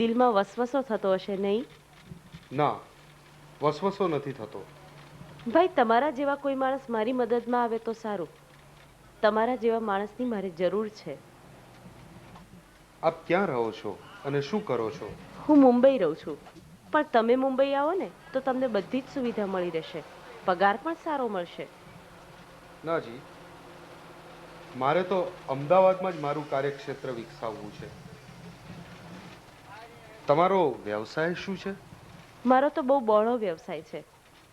દિલમાં વસવસો થતો હશે નહીં? ના, વસવસો નથી થતો. ભાઈ, તમારા જેવા કોઈ માણસ મારી મદદમાં આવે તો સારું. તમારા જેવા માણસની મારે જરૂર છે. આપ ક્યાં રહો છો અને શું કરો છો? હું મુંબઈ રહું છું. પણ તમે મુંબઈ આવો ને તો તમને બધી જ સુવિધા મળી રહેશે. પગાર પણ સારો મળશે. ના જી, મારે તો અમદાવાદમાં જ મારું કાર્યક્ષેત્ર વિકસાવવું છે. તમારો વ્યવસાય શું છે? મારો તો બહુ બહોળો વ્યવસાય છે.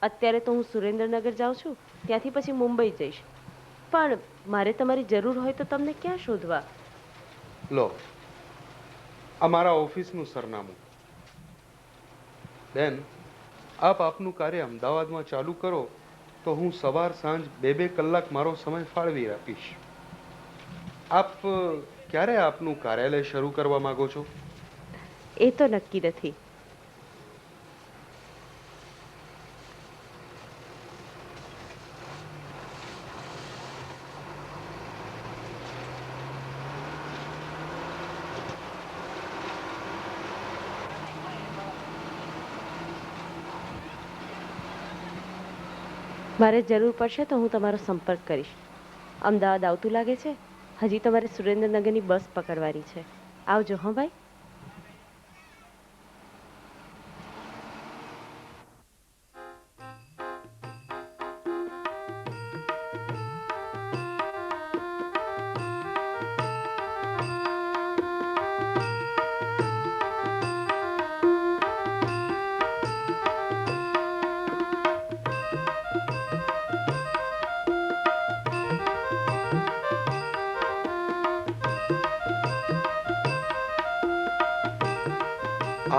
અત્યારે તો હું સુરેન્દ્રનગર જાઉં છું, ત્યાંથી પછી મુંબઈ જઈશ. પણ મારે તમારી જરૂર હોય તો તમને ક્યાં શોધવા? લો, આ મારા ઓફિસનું સરનામું. બેન, આપ આપનું કાર્ય અમદાવાદમાં ચાલુ કરો તો હું સવાર સાંજ 2-2 કલાક મારો સમય ફાળવી આપીશ. આપ ક્યારે આપનું કાર્યાલય શરૂ કરવા માંગો છો? એ તો નક્કી નથી. મારે જરૂર પડશે તો હું તમારો સંપર્ક કરીશ. અમદાવાદ આવતું લાગે છે. હજી તમારે સુરેન્દ્રનગરની બસ પકડવાની છે. આવજો હં ભાઈ.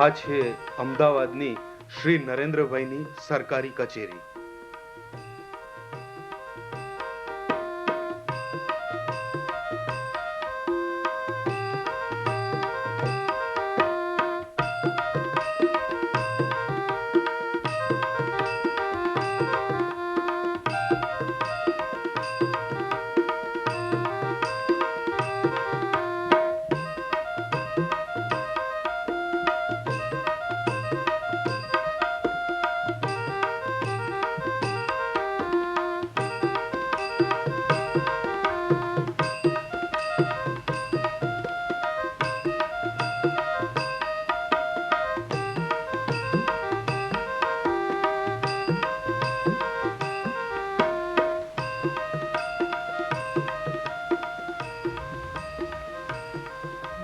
આ છે અમદાવાદની શ્રી નરેન્દ્રભાઈની સરકારી કચેરી.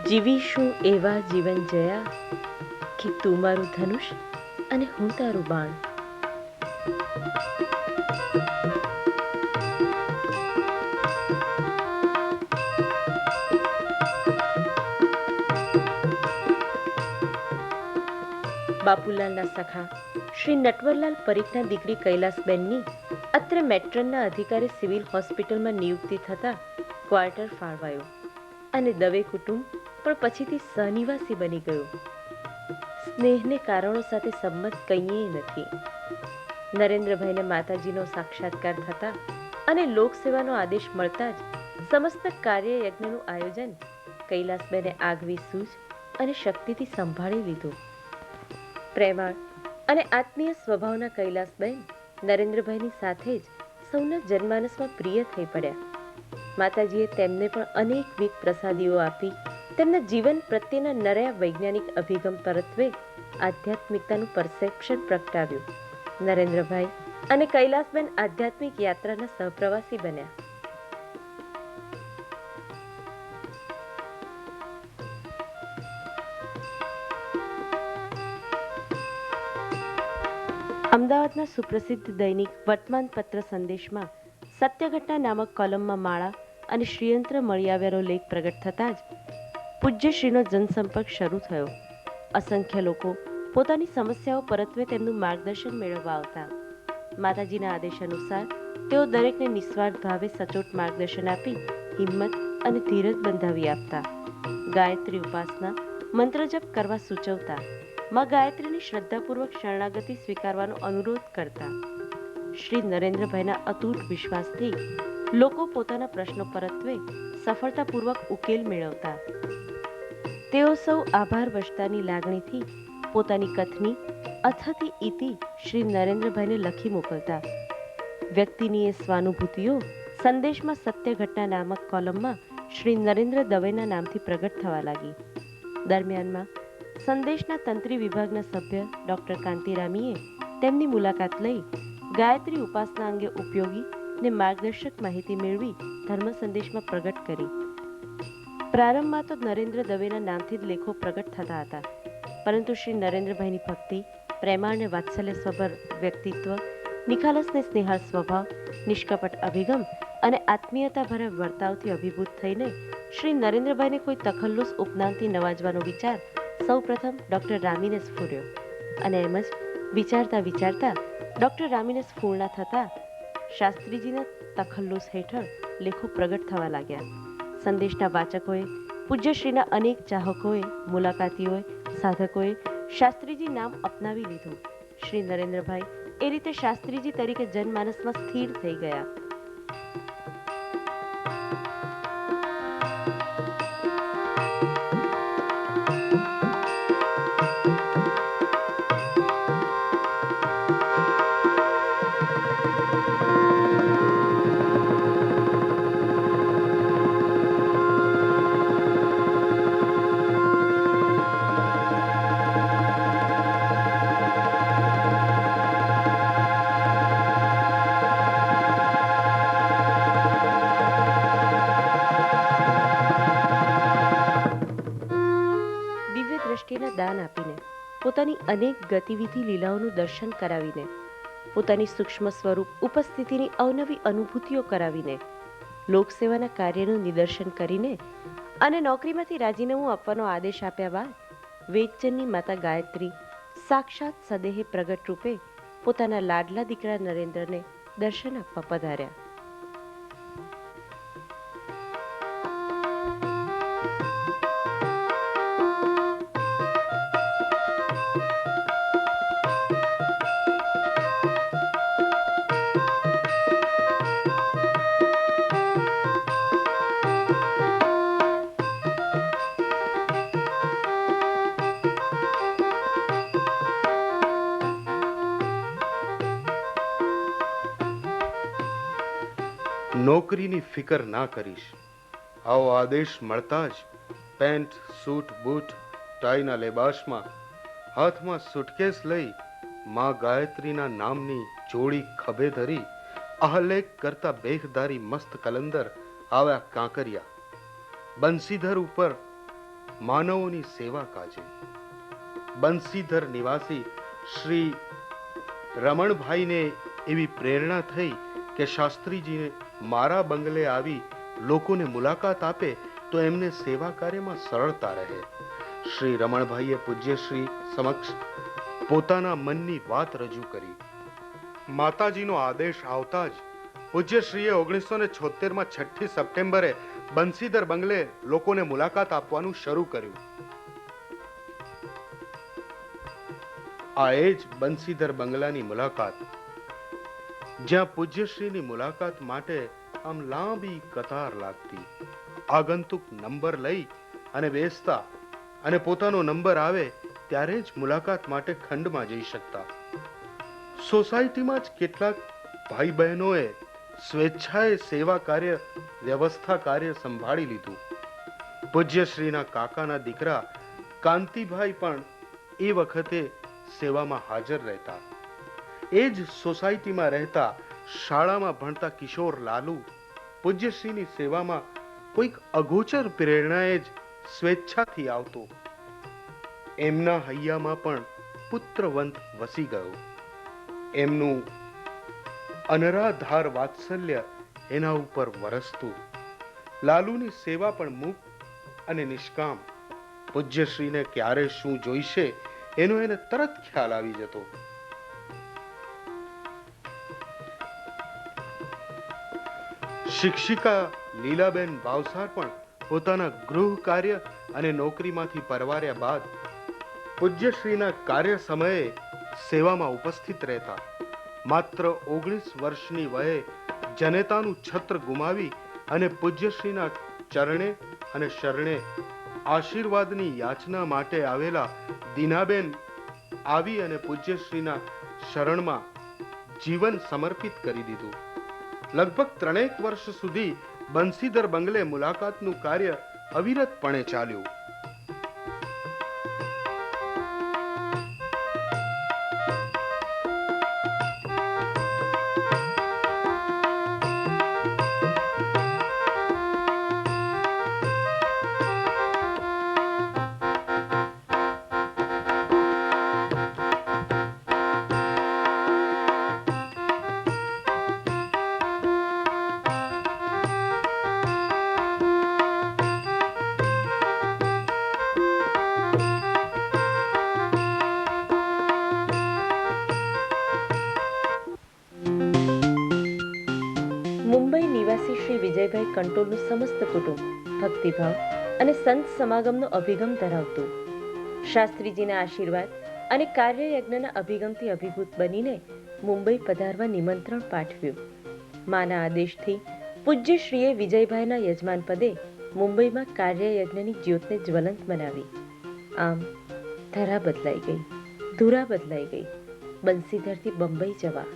જીવીશું એવા જીવન જયા કે તું મારું ધનુષ અને હું તારું બાણ. બાપુલાલના સખા શ્રી નટવરલાલ પરીખના દીકરી કૈલાસબેનની અત્રે મેટ્રનના અધિકારી સિવિલ હોસ્પિટલમાં નિયુક્તિ થતાં ક્વાર્ટર ફાળવાયો અને દવે કુટુંબ પણ પછીથી સહનિવાસી બની ગયું. સ્નેહને કારણો સાથે સંમત કંઈએ નથી. નરેન્દ્રભાઈને માતાજીનો સાક્ષાત્કાર થતા અને લોકસેવાનો આદેશ મળતા જ સમસ્ત કાર્યયજ્ઞનું આયોજન કૈલાસબેને આગવી સૂઝ અને શક્તિથી સંભાળી લીધું. પ્રેમાળ અને આત્મીય સ્વભાવના કૈલાસબેન નરેન્દ્રભાઈની સાથે જ સૌના જનમાનસમાં પ્રિય થઈ પડ્યા. માતાજીએ તેમને પણ અનેકવિધ પ્રસાદીઓ આપી તેમના જીવન પ્રત્યેના નર્યા વૈજ્ઞાનિક અભિગમ પરત્વે આધ્યાત્મિકતાનું પરસેપ્શન પ્રગટાવ્યું. નરેન્દ્રભાઈ અને કૈલાસબેન આધ્યાત્મિક યાત્રાના સહપ્રવાસી બન્યા. અમદાવાદના સુપ્રસિદ્ધ દૈનિક વર્તમાન પત્ર સંદેશમાં સત્ય ઘટના નામક કોલમમાં માળા અને શ્રીયંત્ર મળી આવ્યાનો લેખ પ્રગટ થતાં જ પૂજ્યશ્રીનો જનસંપર્ક શરૂ થયો. અસંખ્ય લોકો પોતાની સમસ્યાઓ પરત્વે તેમનું માર્ગદર્શન મેળવવા આવતા. માતાજીના આદેશ અનુસાર તેઓ દરેકને નિસ્વાર્થ ભાવે સચોટ માર્ગદર્શન આપી હિંમત અને ધીરજ બંધાવી આપતા. ગાયત્રી ઉપાસના મંત્ર જપ કરવા સૂચવતા. માં ગાયત્રીની શ્રદ્ધાપૂર્વક શરણાગતિ સ્વીકારવાનો અનુરોધ કરતા. શ્રી નરેન્દ્રભાઈના અતૂટ વિશ્વાસથી લોકો પોતાના પ્રશ્નો પરત્વે સફળતાપૂર્વક ઉકેલ મેળવતા. તેઓ સૌ આભાર વશતાની લાગણીથી પોતાની કથની અથતી ઇતિ શ્રી નરેન્દ્રભાઈને લખી મોકલતા. વ્યક્તિની એ સ્વાનુભૂતિઓ સંદેશમાં સત્ય ઘટના નામક કોલમમાં શ્રી નરેન્દ્ર દવેના નામથી પ્રગટ થવા લાગી. દરમિયાનમાં સંદેશના તંત્રી વિભાગના સભ્ય ડોક્ટર કાંતિરામીએ તેમની મુલાકાત લઈ ગાયત્રી ઉપાસના અંગે ઉપયોગી ને માર્ગદર્શક માહિતી મેળવી ધર્મ સંદેશમાં પ્રગટ કરી. પ્રારંભમાં તો નરેન્દ્ર દવેના નામથી જ લેખો પ્રગટ થતા હતા, પરંતુ શ્રી નરેન્દ્રભાઈની ભક્તિ, પ્રેમાળ ને વાત્સલ્ય સ્વભાવ વ્યક્તિત્વ, નિખાલસ ને સ્નેહાળ સ્વભાવ, નિષ્કપટ અભિગમ અને આત્મીયતાભર્યા વર્તાવથી અભિભૂત થઈને શ્રી નરેન્દ્રભાઈને કોઈ તખલ્લુસ ઉપનામથી નવાજવાનો વિચાર સૌ પ્રથમ ડોક્ટર રામીને સ્ફુર્યો અને એમ જ વિચારતા વિચારતા ડોક્ટર રામીને સ્ફૂર્ણા થતા શાસ્ત્રીજીના તખલ્લુસ હેઠળ લેખો પ્રગટ થવા લાગ્યા. સંદેશના વાચકોએ, પૂજ્યશ્રીના અનેક ચાહકોએ, મુલાકાતીઓએ, સાધકોએ શાસ્ત્રીજી નામ અપનાવી લીધું. શ્રી નરેન્દ્રભાઈ એ રીતે શાસ્ત્રીજી તરીકે જનમાનસમાં સ્થિર થઈ ગયા. દાન આપીને, પોતાની અનેક ગતિવિધિ લીલાઓનું દર્શન કરાવીને, પોતાની સૂક્ષ્મ સ્વરૂપ ઉપસ્થિતિની અવનવી અનુભૂતિઓ કરાવીને, લોકસેવાના કાર્યનું નિદર્શન કરીને અને નોકરીમાંથી રાજીનામું આપવાનો આદેશ આપ્યા બાદ વેદચંદની માતા ગાયત્રી સાક્ષાત સદેહે પ્રગટ રૂપે પોતાના લાડલા દીકરા નરેન્દ્રને દર્શન આપવા પધાર્યા. નોકરીની ફિકર ના કરીશ. આવો આદેશ મળતા જ પેન્ટ સૂટ બૂટ ટાઈના લેબાશમાં હાથમાં સુટકેસ લઈ માં ગાયત્રીના નામની જોડી ખભે ધરી આહલેખ કરતા બેખદારી મસ્ત કલંદર આવ્યા કાંકરિયા. બંસીધર ઉપર માનવોની સેવા કાજે. બંસીધર નિવાસી શ્રી રમણભાઈને એવી પ્રેરણા થઈ કે શાસ્ત્રીજીને મારા બંગલે આવી લોકોને મુલાકાત આપે તો એમને સેવા કાર્યમાં સરળતા રહે. શ્રી રમણભાઈએ પૂજ્યશ્રી સમક્ષ પોતાના મનની વાત રજૂ કરી. માતાજીનો આદેશ આવતા જ પૂજ્યશ્રીએ 1976માં 6 સપ્ટેમ્બરે બંસીધર બંગલે લોકોને મુલાકાત આપવાનું શરૂ કર્યું. આ એ જ બંસીધર બંગલાની મુલાકાત, જ્યાં પૂજ્યશ્રીની મુલાકાત માટે આમ લાંબી કતાર લાગતી. આગંતુક નંબર લઈ અને બેસતા અને પોતાનો નંબર આવે ત્યારે જ મુલાકાત માટે ખંડમાં જઈ શકતા. સોસાયટીમાં જ કેટલાક ભાઈ બહેનોએ સ્વેચ્છાએ સેવા કાર્ય વ્યવસ્થા કાર્ય સંભાળી લીધું. પૂજ્યશ્રીના કાકાના દીકરા કાંતિભાઈ પણ એ વખતે સેવામાં હાજર રહેતા. એ જ સોસાયટીમાં રહેતા શાળામાં ભણતા કિશોર લાલુ પૂજ્યશ્રીની સેવામાં કોઈક અગોચર પ્રેરણાએ જ સ્વેચ્છાથી આવતો. એમના હૈયામાં પણ પુત્રવંત વસી ગયો. એમનું અનરાધાર વાત્સલ્ય એના ઉપર વરસતું. લાલુની સેવા પણ મુક્ત અને નિષ્કામ. પૂજ્યશ્રીને ક્યારે શું જોઈશે એનો એને તરત ખ્યાલ આવી જતો. શિક્ષિકા લીલાબેન ભાવસાર પણ પોતાના ગૃહ કાર્ય અને નોકરીમાંથી પરવાર્યા બાદ પૂજ્યશ્રીના કાર્ય સમયે સેવામાં ઉપસ્થિત રહેતા. માત્ર 19 વર્ષની વયે જનેતાનું છત્ર ગુમાવી અને પૂજ્યશ્રીના ચરણે અને શરણે આશીર્વાદની યાચના માટે આવેલા દીનાબેન આવી અને પૂજ્યશ્રીના શરણમાં જીવન સમર્પિત કરી દીધું. લગભગ 3 વર્ષ સુધી બંસીધર બંગલે મુલાકાતનું કાર્ય અવિરતપણે ચાલ્યું. મુંબઈ નિવાસી શ્રી વિજયભાઈ કંટોલનું સમસ્ત કુટુંબ ભક્તિભાવ અને સંત સમાગમનો અભિગમ ધરાવતું. શાસ્ત્રીજીના આશીર્વાદ અને કાર્યયજ્ઞના અભિગમથી અભિભૂત બનીને મુંબઈ પધારવા નિમંત્રણ પાઠવ્યું. માના આદેશથી પૂજ્યશ્રીએ વિજયભાઈના યજમાન પદે મુંબઈમાં કાર્યયજ્ઞની જ્યોતને જ્વલંત બનાવી. આમ ધરા બદલાઈ ગઈ, ધુરા બદલાઈ ગઈ. બંસીધરથી બંબઈ જવા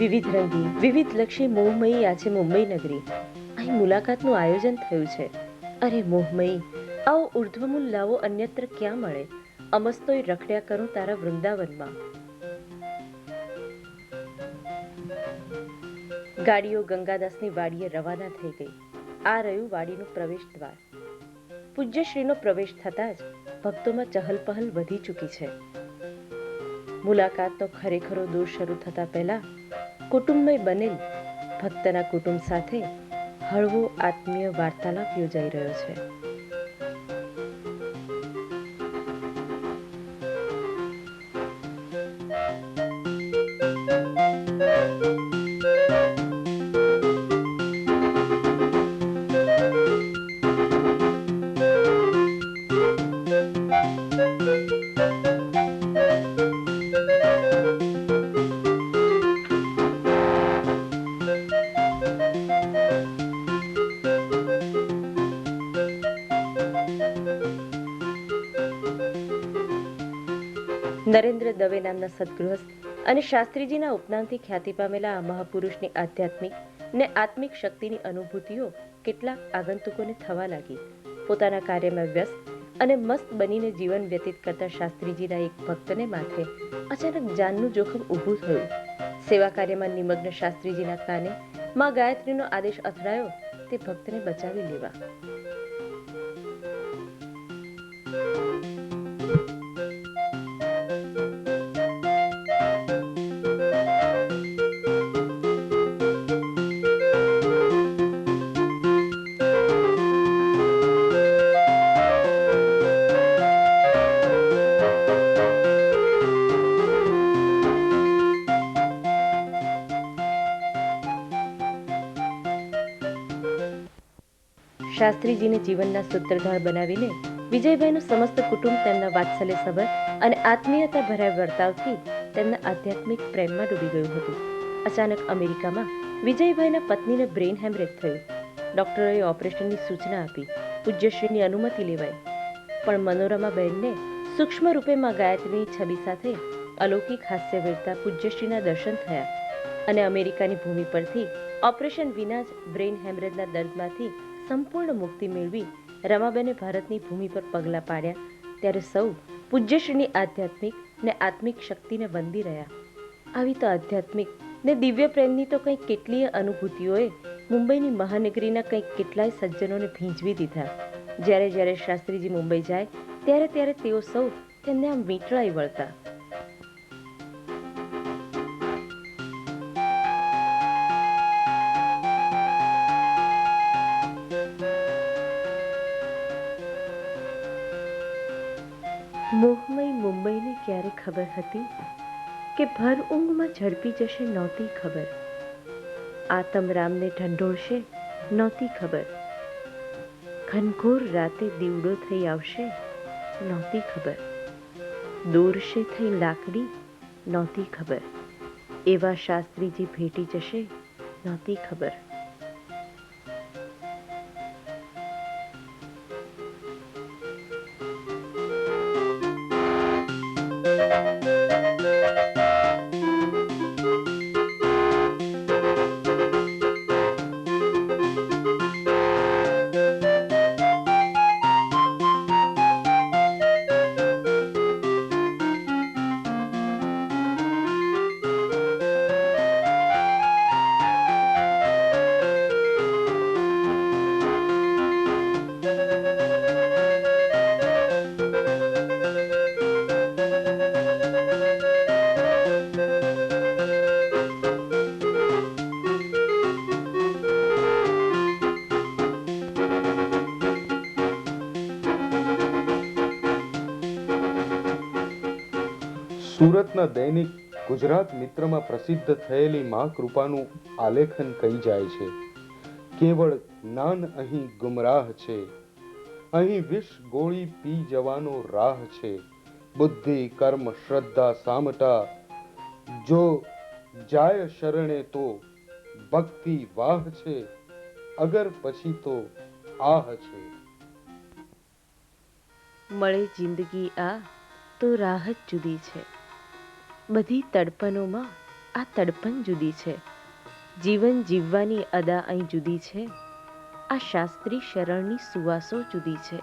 વિવિધ રંગી વિવિધલક્ષી મોહમયી આજે મુંબઈ નગરી. અહીં મુલાકાતનું આયોજન થયું છે. અરે મોહમયી, આવો ઉર્ધ્વમૂલ લાવો અન્યત્ર ક્યાં મળે. અમસ્તોય રખડ્યા કરું તારા વૃંદાવનમાં. ગાડીઓ ગંગાદાસની વાડીએ રવાના થઈ ગઈ. આ રહ્યું વાડીનું પ્રવેશ દ્વાર. પૂજ્યશ્રીનો પ્રવેશ થતાં જ ભક્તોમાં ચહલપહલ વધી ચૂકી છે. મુલાકાતનો ખરેખરો દોર શરૂ થતા પહેલા કુટુંબમય બનેલ ભક્તના કુટુંબ સાથે હળવો આત્મીય વાર્તાલાપ યોજાઈ રહ્યો છે. નરેન્દ્ર દવે નામના સદગૃહસ્થ અને શાસ્ત્રીજીના ઉપનામથી ખ્યાતિ પામેલા આ મહાપુરુષની આધ્યાત્મિક ને આત્મિક શક્તિની અનુભૂતિઓ કેટલાક આગંતુકોને થવા લાગી. પોતાના કાર્યમાં વ્યસ્ત અને મસ્ત બનીને જીવન વ્યતીત કરતા શાસ્ત્રીજીના એક ભક્તને માથે અચાનક જાનનું જોખમ ઊભું થયું. સેવા કાર્યમાં નિમગ્ન શાસ્ત્રીજીના કાને માં ગાયત્રીનો આદેશ અથડાયો તે ભક્તને બચાવી લેવા. શાસ્ત્રીજીને જીવનના સૂત્રધાર બનાવીને વિજયભાઈનું સમસ્ત કુટુંબ તેમના વાત્સલ્ય સભર અને આત્મીયતા ભરાય વર્તાવથી તેમના આધ્યાત્મિક પ્રેમમાં ડૂબી ગયું હતું. અચાનક અમેરિકામાં વિજયભાઈના પત્નીને બ્રેઇન હેમરેજ થયું. ડોક્ટરોએ ઓપરેશનની સૂચના આપી. પૂજ્યશ્રીની અનુમતિ લેવાઈ. પણ મનોરમા બહેનને સૂક્ષ્મ રૂપે માં ગાયત્રીની છબી સાથે અલૌકિક હાસ્ય વેરતા પૂજ્યશ્રીના દર્શન થયા અને અમેરિકાની ભૂમિ પરથી ઓપરેશન વિના જ બ્રેઇન હેમરેજના દર્દમાંથી સંપૂર્ણ મુક્તિ મેળવી રમાબેને ભારતની ભૂમિ પર પગલાં પાડ્યા. ત્યારે સૌ પૂજ્યશ્રીની આધ્યાત્મિક ને આત્મિક શક્તિને વંદી રહ્યા. આવી તો આધ્યાત્મિક ને દિવ્ય પ્રેમની તો કંઈક કેટલીય અનુભૂતિઓએ મુંબઈની મહાનગરીના કંઈક કેટલાય સજ્જનોને ભીંજવી દીધા. જ્યારે જ્યારે શાસ્ત્રીજી મુંબઈ જાય ત્યારે ત્યારે તેઓ સૌ તેમને આમ વીંટળાઈ વળતા. મોહમય મુંબઈને ક્યારે ખબર હતી કે ભર ઊંઘમાં ઝડપી જશે નહોતી ખબર. આતમરામને ઢંઢોળશે નહોતી ખબર. ઘનઘોર રાતે દીવડો થઈ આવશે નહોતી ખબર. દોરશે થઈ લાકડી નહોતી ખબર. એવા શાસ્ત્રીજી ભેટી જશે નહોતી ખબર. સુરતના દૈનિક ગુજરાત મિત્રમાં પ્રસિદ્ધ થયેલી મા કૃપાનું આલેખન કહી જાય છે. કેવળ જ્ઞાન અહીં ગુમરાહ છે, અહીં વિષ ગોળી પી જવાનો રાહ છે. બુદ્ધિ કર્મ શ્રદ્ધા સામટા જો જાય શરણે તો ભક્તિ વાહ છે, અગર પછી તો આહ છે. મળે જિંદગી આ તો રાહ જ જુદી છે. બધી તડપણોમાં આ તડપણ જુદી છે. જીવન જીવવાની અદા અહીં જુદી છે. આ શાસ્ત્રી શરણની સુવાસો જુદી છે.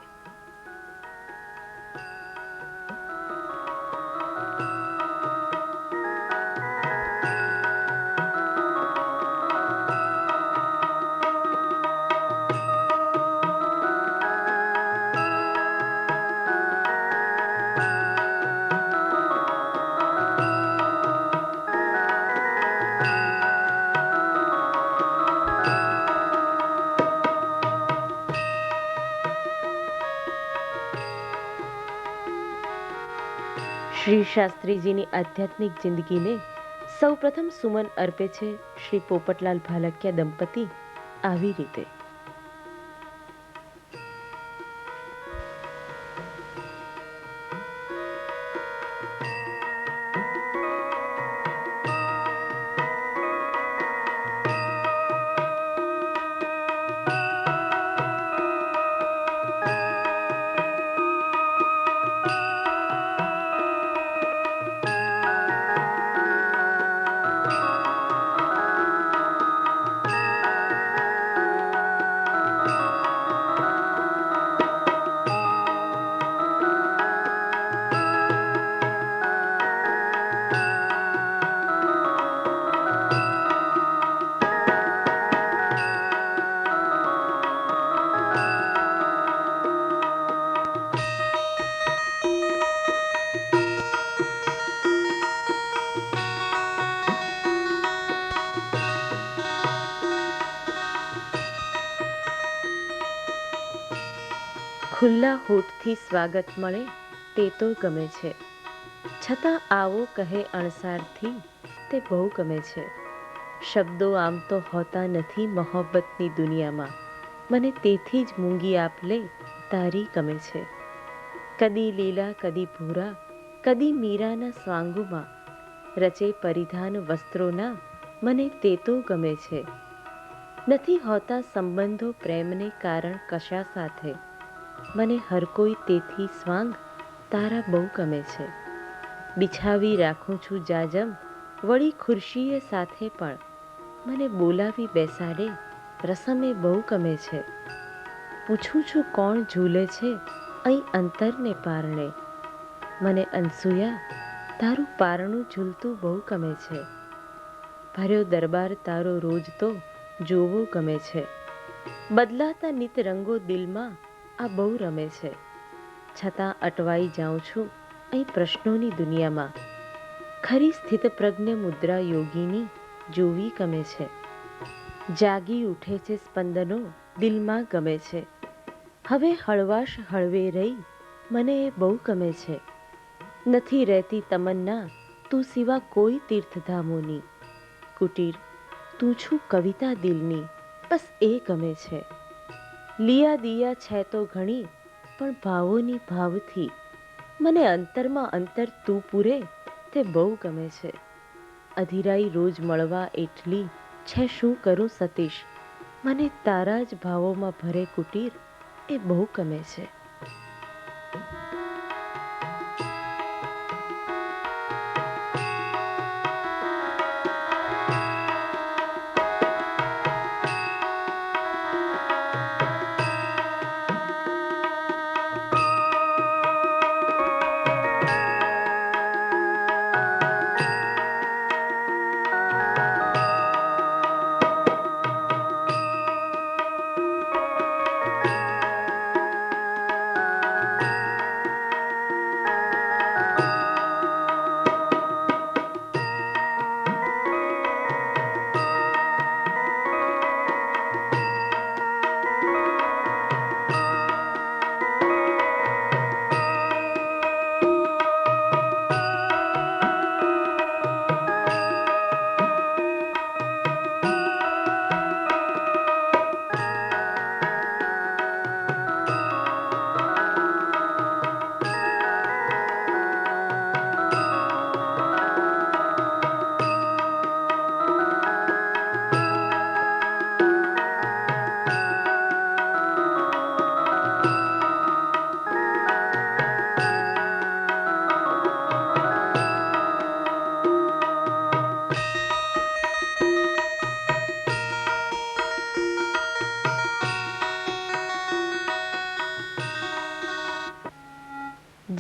શ્રી શાસ્ત્રીજીની આધ્યાત્મિક જિંદગીને સૌપ્રથમ સુમન અર્પે છે શ્રી પોપટલાલ ભાલકિયા દંપતી આવી રીતે. ખુલ્લા હોઠથી સ્વાગત મળે તે તો ગમે છે, છતાં આવો કહે અણસારથી તે બહુ ગમે છે. શબ્દો આમ તો હોતા નથી મોહબ્બતની દુનિયામાં, મને તેથી જ મૂંગી આપલે તારી ગમે છે. કદી લીલા કદી ભૂરા કદી મીરાના સ્વાંગુમાં રચે પરિધાન વસ્ત્રોના મને તે તો ગમે છે. નથી હોતા સંબંધો પ્રેમને કારણ કશા સાથે, મને હર કોઈ તેથી સ્વાંગ તારા બહુ ગમે છે. બિછાવી રાખું છું જાજમ વળી ખુરશીએ સાથે પણ, મને બોલાવી બેસાડે રસમે બહુ ગમે છે. પૂછું છું કોણ ઝૂલે છે અહીં અંતરને પારણે, મને અનસૂયા તારું પારણું ઝૂલતું બહુ ગમે છે. ભર્યો દરબાર તારો રોજ તો જોવો ગમે છે, બદલાતા નિત રંગો દિલમાં આ બહુ રમે છે. છતાં અટવાઈ જાઉં છું અહીં પ્રશ્નોની દુનિયામાં, ખરી સ્થિતપ્રજ્ઞ મુદ્રા યોગીની જોવી ગમે છે. જાગી ઉઠે છે સ્પંદનો દિલમાં ગમે છે, હવે હળવાશ હળવે રહી મને એ બહુ ગમે છે. નથી રહેતી તમન્ના તું સિવા કોઈ તીર્થધામોની, કુટીર તું છું કવિતા દિલની બસ એ ગમે છે. લિયા દિયા છે તો ઘણી પણ ભાવોની ભાવથી, મને અંતરમાં અંતર તું પૂરે તે બહુ ગમે છે. અધીરાઈ રોજ મળવા એટલી છે શું કરું સતીશ, મને તારા જ ભાવોમાં ભરે કુટીર એ બહુ ગમે છે.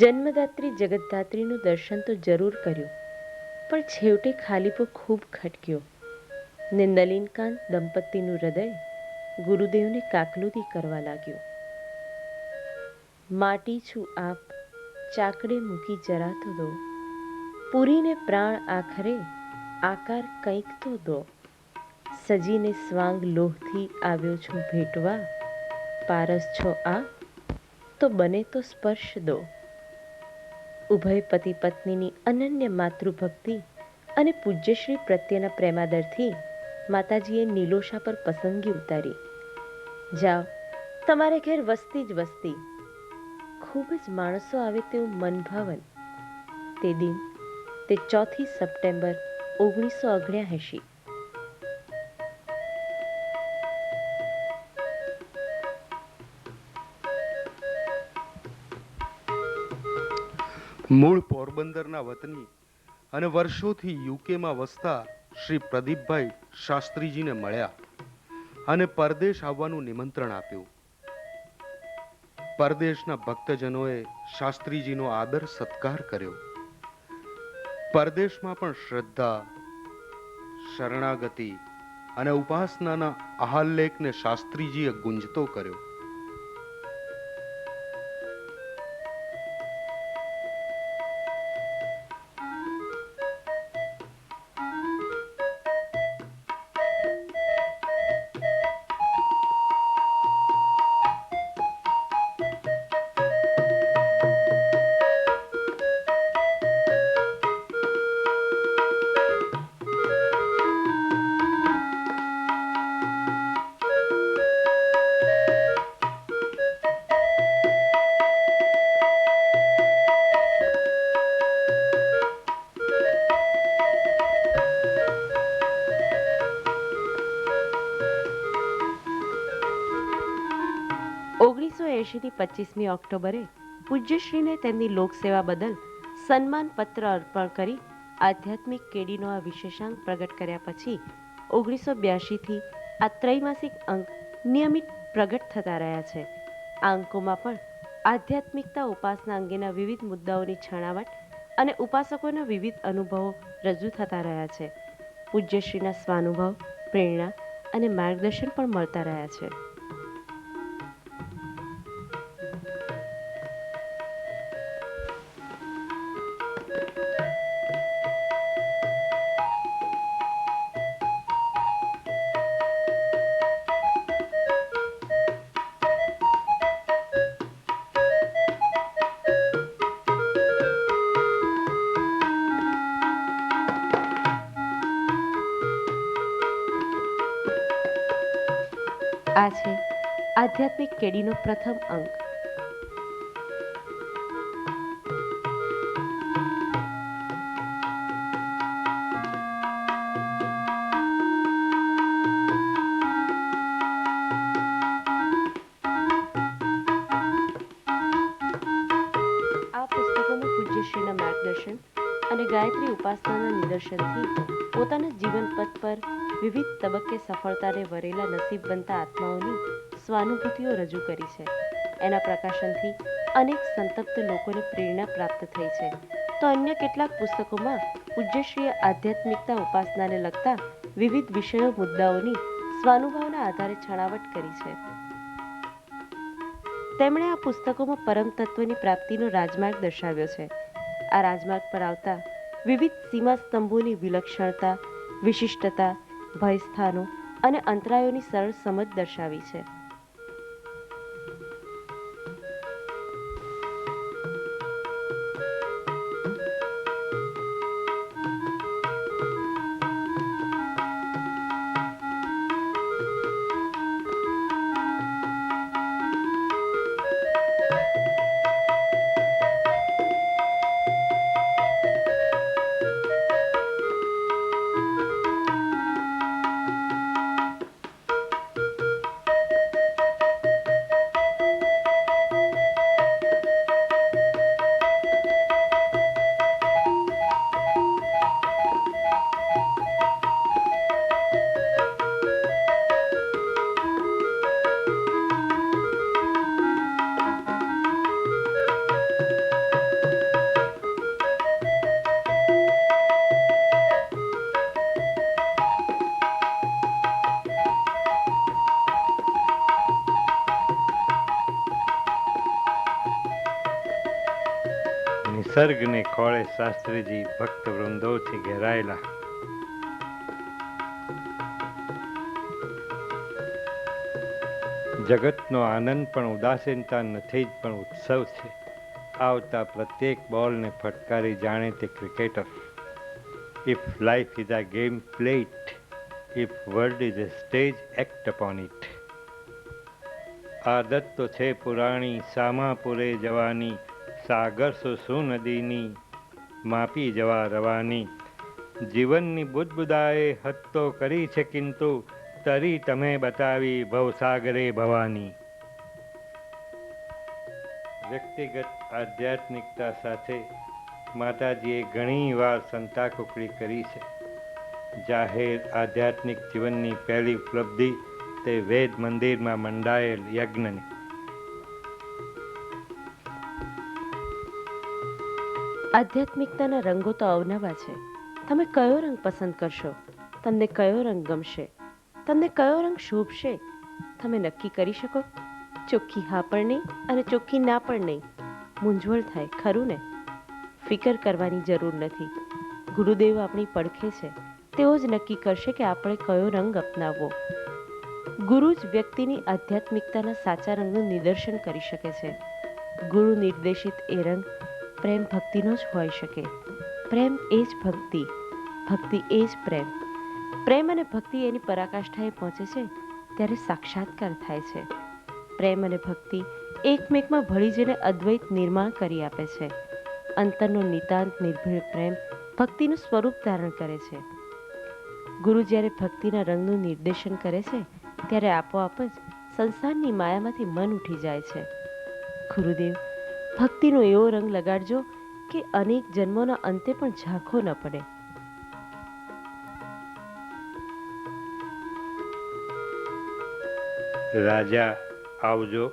જન્મદાત્રી જગતધાત્રીનું દર્શન તો જરૂર કર્યું, પણ છેવટે ખાલીપો ખૂબ ખટક્યો ને નલિનકાંત દંપતીનું હૃદય ગુરુદેવને કાકલુદી કરવા લાગ્યું. માટી છું આપ, ચાકડે મૂકી જરા તો દો, પૂરીને પ્રાણ આખરે આકાર કંઈક તો દો. સજીને સ્વાંગ લોહથી આવ્યો છું ભેટવા, પારસ છો આપ તો બને તો સ્પર્શ દો. ઉભય પતિ પત્નીની અનન્ય માતૃભક્તિ અને પૂજ્યશ્રી પ્રત્યેના પ્રેમાદરથી માતાજીએ નીલોષા પર પસંદગી ઉતારી. જાઓ, તમારે ઘેર વસ્તી જ વસ્તી. ખૂબ જ માણસો આવે તેવું મનભાવન. તે દિન તે 4 સપ્ટેમ્બર 1979. મૂળ પોરબંદરના વતની અને વર્ષોથી યુકેમાં વસતા શ્રી પ્રદીપભાઈ શાસ્ત્રીજીને મળ્યા અને પરદેશ આવવાનું નિમંત્રણ આપ્યું. પરદેશના ભક્તજનોએ શાસ્ત્રીજીનો આદર સત્કાર કર્યો. પરદેશમાં પણ શ્રદ્ધા, શરણાગતિ અને ઉપાસનાના આહલ્લેખને શાસ્ત્રીજીએ ગુંજતો કર્યો. થી 25મી ઓક્ટોબરે પૂજ્યશ્રીને તેમની લોકસેવા બદલ સન્માનપત્ર અર્પણ કરી આધ્યાત્મિક કેડીનો આ વિશેષાંક પ્રગટ કર્યા પછી 1982 થી આ ત્રૈમાસિક અંક નિયમિત પ્રગટ થતા રહ્યા છે. આ અંકોમાં પણ આધ્યાત્મિકતા ઉપાસના અંગેના વિવિધ મુદ્દાઓની છણાવટ અને ઉપાસકોના વિવિધ અનુભવો રજૂ થતા રહ્યા છે. પૂજ્યશ્રીના સ્વાનુભવ, પ્રેરણા અને માર્ગદર્શન પણ મળતા રહ્યા છે. આ છે આધ્યાત્મિક કેડીનો પ્રથમ અંક. આ પુસ્તકોમાં પૂજ્યશ્રીના માર્ગદર્શન અને ગાયત્રી ઉપાસનાના નિદર્શનથી પોતાના જીવન પથ પર વિવિધ તબક્કે સફળતાને વરેલા નસીબવંતા આત્માઓની સ્વાનુભૂતિઓ રજૂ કરી છે. એના પ્રકાશનથી અનેક સંતપ્ત લોકોને પ્રેરણા પ્રાપ્ત થઈ છે. તો અન્ય કેટલાક પુસ્તકોમાં પૂજ્યશ્રીએ આધ્યાત્મિકતા ઉપાસનાને લગતા વિવિધ વિષયો મુદ્દાઓની સ્વાનુભવના આધારે છણાવટ કરી છે. તેમણે આ પુસ્તકોમાં પરમ તત્વની પ્રાપ્તિનો રાજમાર્ગ દર્શાવ્યો છે. આ રાજમાર્ગ પર આવતા વિવિધ સીમા સ્તંભોની વિલક્ષણતા, વિશિષ્ટતા, ભયસ્થાનો અને અંતરાયોની સરળ સમજ દર્શાવી છે. નિસર્ગને ખોળે શાસ્ત્રીજી ભક્ત વૃંદોથી ઘેરાયેલા. જગતનો આનંદ પણ ઉદાસીનતા નથી જ પણ ઉત્સવ છે. આવતા પ્રત્યેક બોલને ફટકારી જાણે તે cricketer. If life is a game play it, if world is a stage act upon it. આદત તો છે પુરાણી સામા પૂરે જવાની, સાગર શું નદીની માપી જવા રવાની. જીવનની બુદબુદાએ હદ તો કરી છે કિંતુ, તરી તમે બતાવી ભવસાગરે ભવાની. વ્યક્તિગત આધ્યાત્મિકતા સાથે માતાજીએ ઘણી વાર સંતાકુકડી કરી છે. જાહેર આધ્યાત્મિક જીવનની પહેલી ઉપલબ્ધિ તે વેદ મંદિરમાં મંડાયેલ યજ્ઞની. આધ્યાત્મિકતાના રંગો તો અવનવા છે. તમે કયો રંગ પસંદ કરશો? તમને કયો રંગ ગમશે? તમને કયો રંગ શોભશે? તમે નક્કી કરી શકો? ચોખ્ખી હા પણ નહીં અને ચોખ્ખી ના પણ નહીં. મૂંઝવણ થાય ખરું ને? ફિકર કરવાની જરૂર નથી. ગુરુદેવ આપણી પડખે છે. તેઓ જ નક્કી કરશે કે આપણે કયો રંગ અપનાવવો. ગુરુ જ વ્યક્તિની આધ્યાત્મિકતાના સાચા રંગનું નિદર્શન કરી શકે છે. ગુરુ નિર્દેશિત એ રંગ પ્રેમ ભક્તિનો જ હોઈ શકે. પ્રેમ એ જ ભક્તિ, ભક્તિ એ જ પ્રેમ. પ્રેમ અને ભક્તિ એની પરાકાષ્ઠાએ પહોંચે છે ત્યારે સાક્ષાત્કાર થાય છે. પ્રેમ અને ભક્તિ એકમેકમાં ભળી જઈને અદ્વૈત નિર્માણ કરી આપે છે. અંતરનો નિતાંત નિર્ભીડ પ્રેમ ભક્તિનું સ્વરૂપ ધારણ કરે છે. ગુરુ જ્યારે ભક્તિના રંગનું નિર્દેશન કરે છે ત્યારે આપોઆપ જ સંસારની માયામાંથી મન ઉઠી જાય છે. ગુરુદેવ, ભક્તિનો એવો રંગ લગાડજો કે અનેક જન્મોના અંતે પણ ઝાંખો ન પડે. રાજા આવજો.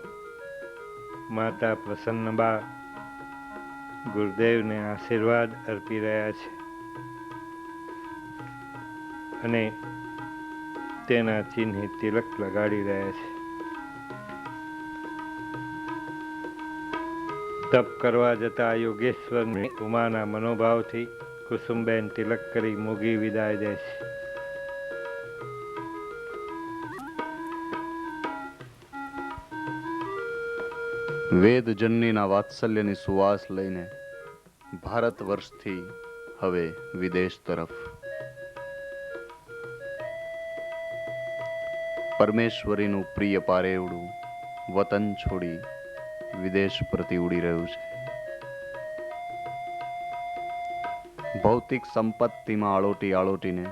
માતા પ્રસન્નબા ગુરુદેવને આશીર્વાદ અર્પી રહ્યા છે અને તેના ચિહ્ને તિલક લગાડી રહ્યા છે. તપ કરવા જતા યોગેશ્વરને ઉમાના મનોભાવથી કુસુમબેન તિલક કરી મોગી વિદાય દે છે. વેદજનનીના વાત્સલ્યની સુવાસ લઈને ભારત વર્ષથી હવે વિદેશ તરફ. પરમેશ્વરીનું પ્રિય પારેવડું વતન છોડી વિદેશ પ્રતિ ઉડી રહ્યું છે. ભૌતિક સંપત્તિમાં આળોટી આળોટીને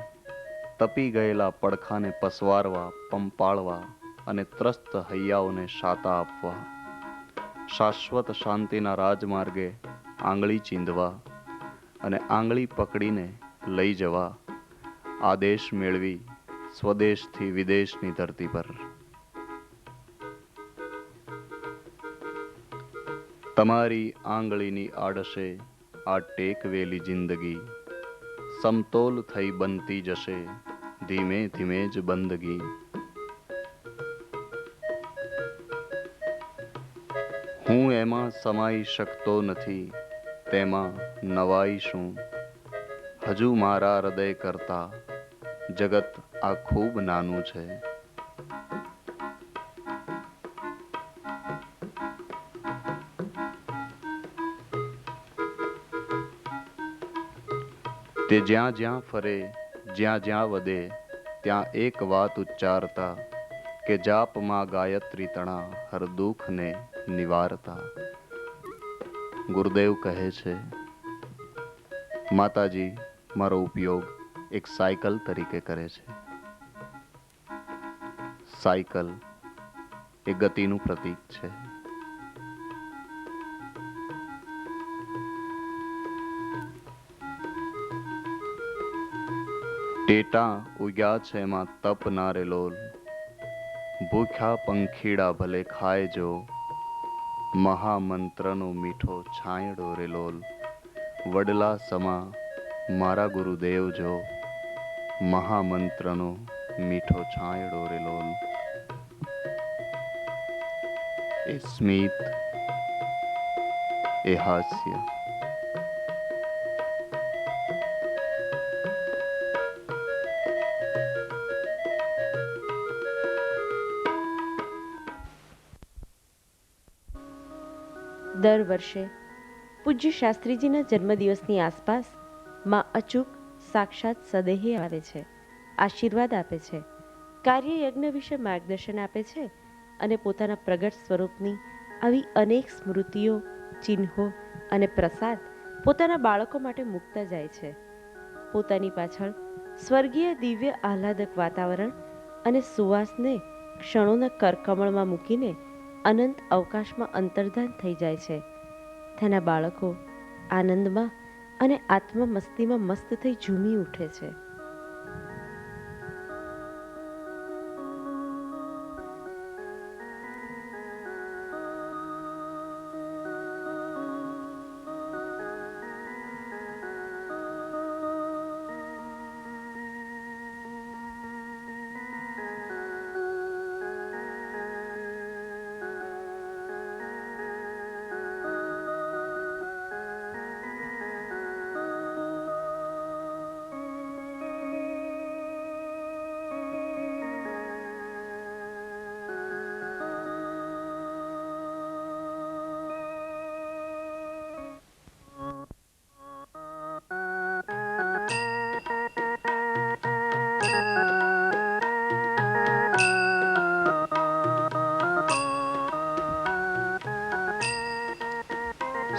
તપી ગયેલા પડખાને પસવારવા, પંપાળવા અને ત્રસ્ત હૈયાઓને શાતા આપવા, શાશ્વત શાંતિના રાજમાર્ગે આંગળી ચીંધવા અને આંગળી પકડીને લઈ જવા આદેશ મેળવી સ્વદેશથી વિદેશની ધરતી પર. તમારી આંગળીની આડશે આ ટેકવેલી જિંદગી સમતોલ થઈ બનતી જશે ધીમે ધીમે જ બંદગી. હું એમાં સમાઈ શકતો નથી, તેમાં નવાઈ શું? હજુ મારા હૃદય કરતા જગત આ ખૂબ નાનું છે. તે જ્યાં જ્યાં ફરે, જ્યાં જ્યાં વધે, ત્યાં એક વાત ઉચ્ચારતા કે જાપમાં ગાયત્રી તણા હર દુઃખને નિવારતા. ગુરુદેવ કહે છે, માતાજી મારો ઉપયોગ એક સાયકલ તરીકે કરે છે. સાયકલ એ ગતિનું પ્રતીક છે. ટેટા ઉગ્યા છે એમાં તપ ના રે લોલ, ભૂખ્યા પંખીડા ભલે ખાય જો, મહામંત્રનો મીઠો છાંયડો રે લોલ. વડલા સમા મારા ગુરુદેવ જો, મહામંત્રનો મીઠો છાંયડો રે લોલ. એ સ્મિત, એ હાસ્ય, દર વર્ષે પૂજ્ય શાસ્ત્રીજીના જન્મદિવસની આસપાસ માં અચૂક સાક્ષાત સદેહે આવે છે, આશીર્વાદ આપે છે, કાર્યયજ્ઞ વિશે માર્ગદર્શન આપે છે અને પોતાના પ્રગટ સ્વરૂપની આવી અનેક સ્મૃતિઓ, ચિહ્નો અને પ્રસાદ પોતાના બાળકો માટે મૂકતા જાય છે. પોતાની પાછળ સ્વર્ગીય દિવ્ય આહ્લાદક વાતાવરણ અને સુવાસને ક્ષણોના કરકમળમાં મૂકીને અનંત અવકાશમાં અંતર્ધાન થઈ જાય છે. તેના બાળકો આનંદમાં અને આત્મમસ્તીમાં મસ્ત થઈ ઝૂમી ઉઠે છે.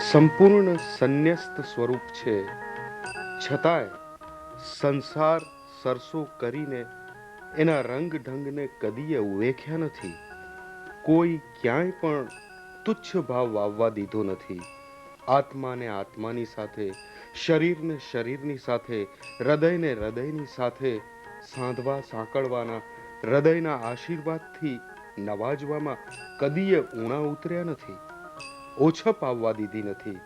સંપૂર્ણ સંન્યસ્ત સ્વરૂપ છે, છતાંય સંસાર સરસો કરીને એના રંગ ઢંગને કદીએ ઉવેખ્યા નથી. કોઈ ક્યાંય પણ તુચ્છ ભાવ વાવવા દીધો નથી. આત્માને આત્માની સાથે, શરીરને શરીરની સાથે, હૃદયને હૃદયની સાથે સાંધવા સાંકળવાના હૃદયના આશીર્વાદથી નવાજવામાં કદીએ ઊણા ઉતર્યા નથી, ઓછપ આવવા દીધી નથી.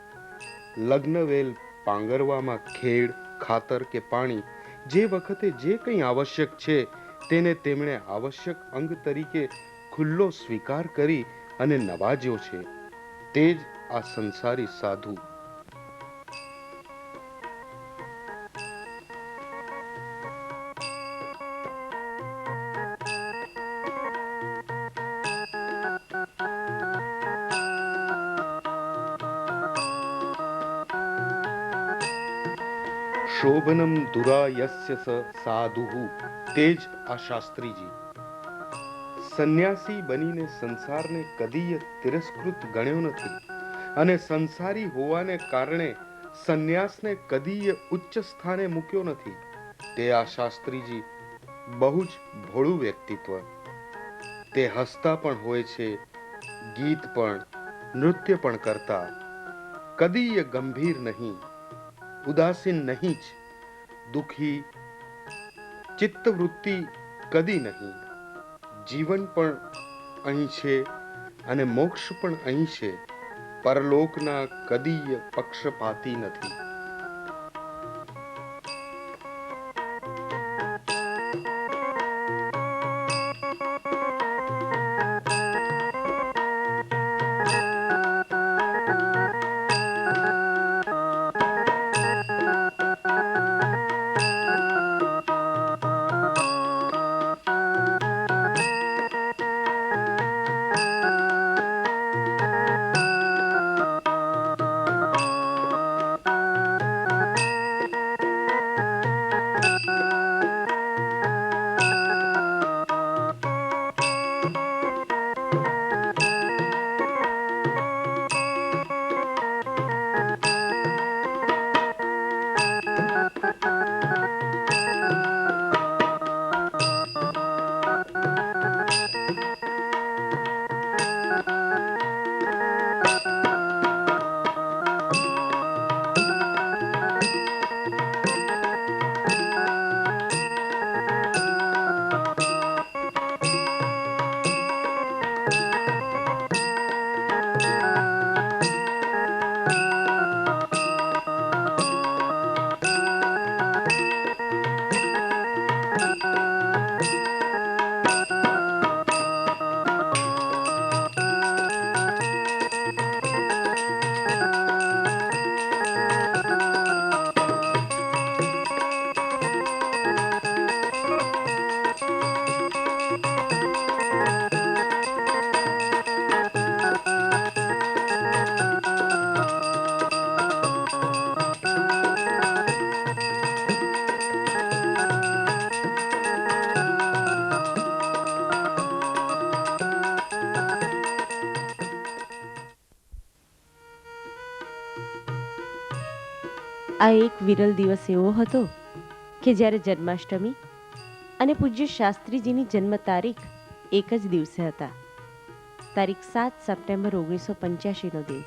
લગ્નવેલ પાંગરવામાં ખેડ, ખાતર કે પાણી જે વખતે જે કંઈ આવશ્યક છે તેને તેમણે આવશ્યક અંગ તરીકે ખુલ્લો સ્વીકાર કરી અને નવાજ્યો છે. તે જ આ સંસારી સાધુ. શોભનમ દુરાયસ્ય સ સાધુઃ, તે જ આ શાસ્ત્રીજી. સંન્યાસી બનીને સંસારને કદીય તિરસ્કૃત ગણ્યો નથી અને સંસારી હોવાને કારણે સંન્યાસને કદીય ઉચ્ચ સ્થાને મૂક્યો નથી. તે આ શાસ્ત્રીજી બહુ જ ભોળું વ્યક્તિત્વ. તે હસતા પણ હોય છે, ગીત પણ, નૃત્ય પણ કરતા. કદીય ગંભીર નહીં, ઉદાસીન નહીં જ, દુઃખી ચિત્તવૃત્તિ કદી નહીં. જીવન પણ અહીં છે અને મોક્ષ પણ અહીં છે. પરલોકના કદીય પક્ષપાતી નથી. આ એક વિરલ દિવસ એવો હતો કે જ્યારે જન્માષ્ટમી અને પૂજ્ય શાસ્ત્રીજીની જન્મ તારીખ એક જ દિવસે હતા. તારીખ 7 સપ્ટેમ્બર 1985નો દિન.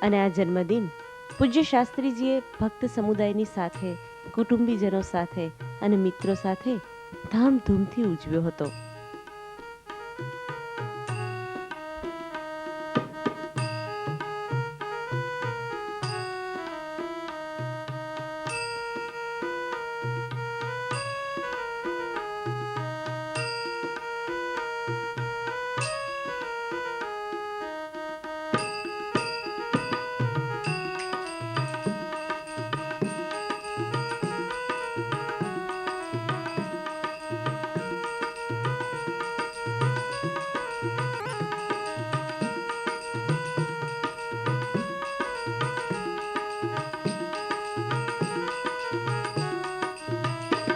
અને આ જન્મદિન પૂજ્ય શાસ્ત્રીજીએ ભક્ત સમુદાયની સાથે, કુટુંબીજનો સાથે અને મિત્રો સાથે ધામધૂમથી ઉજવ્યો હતો.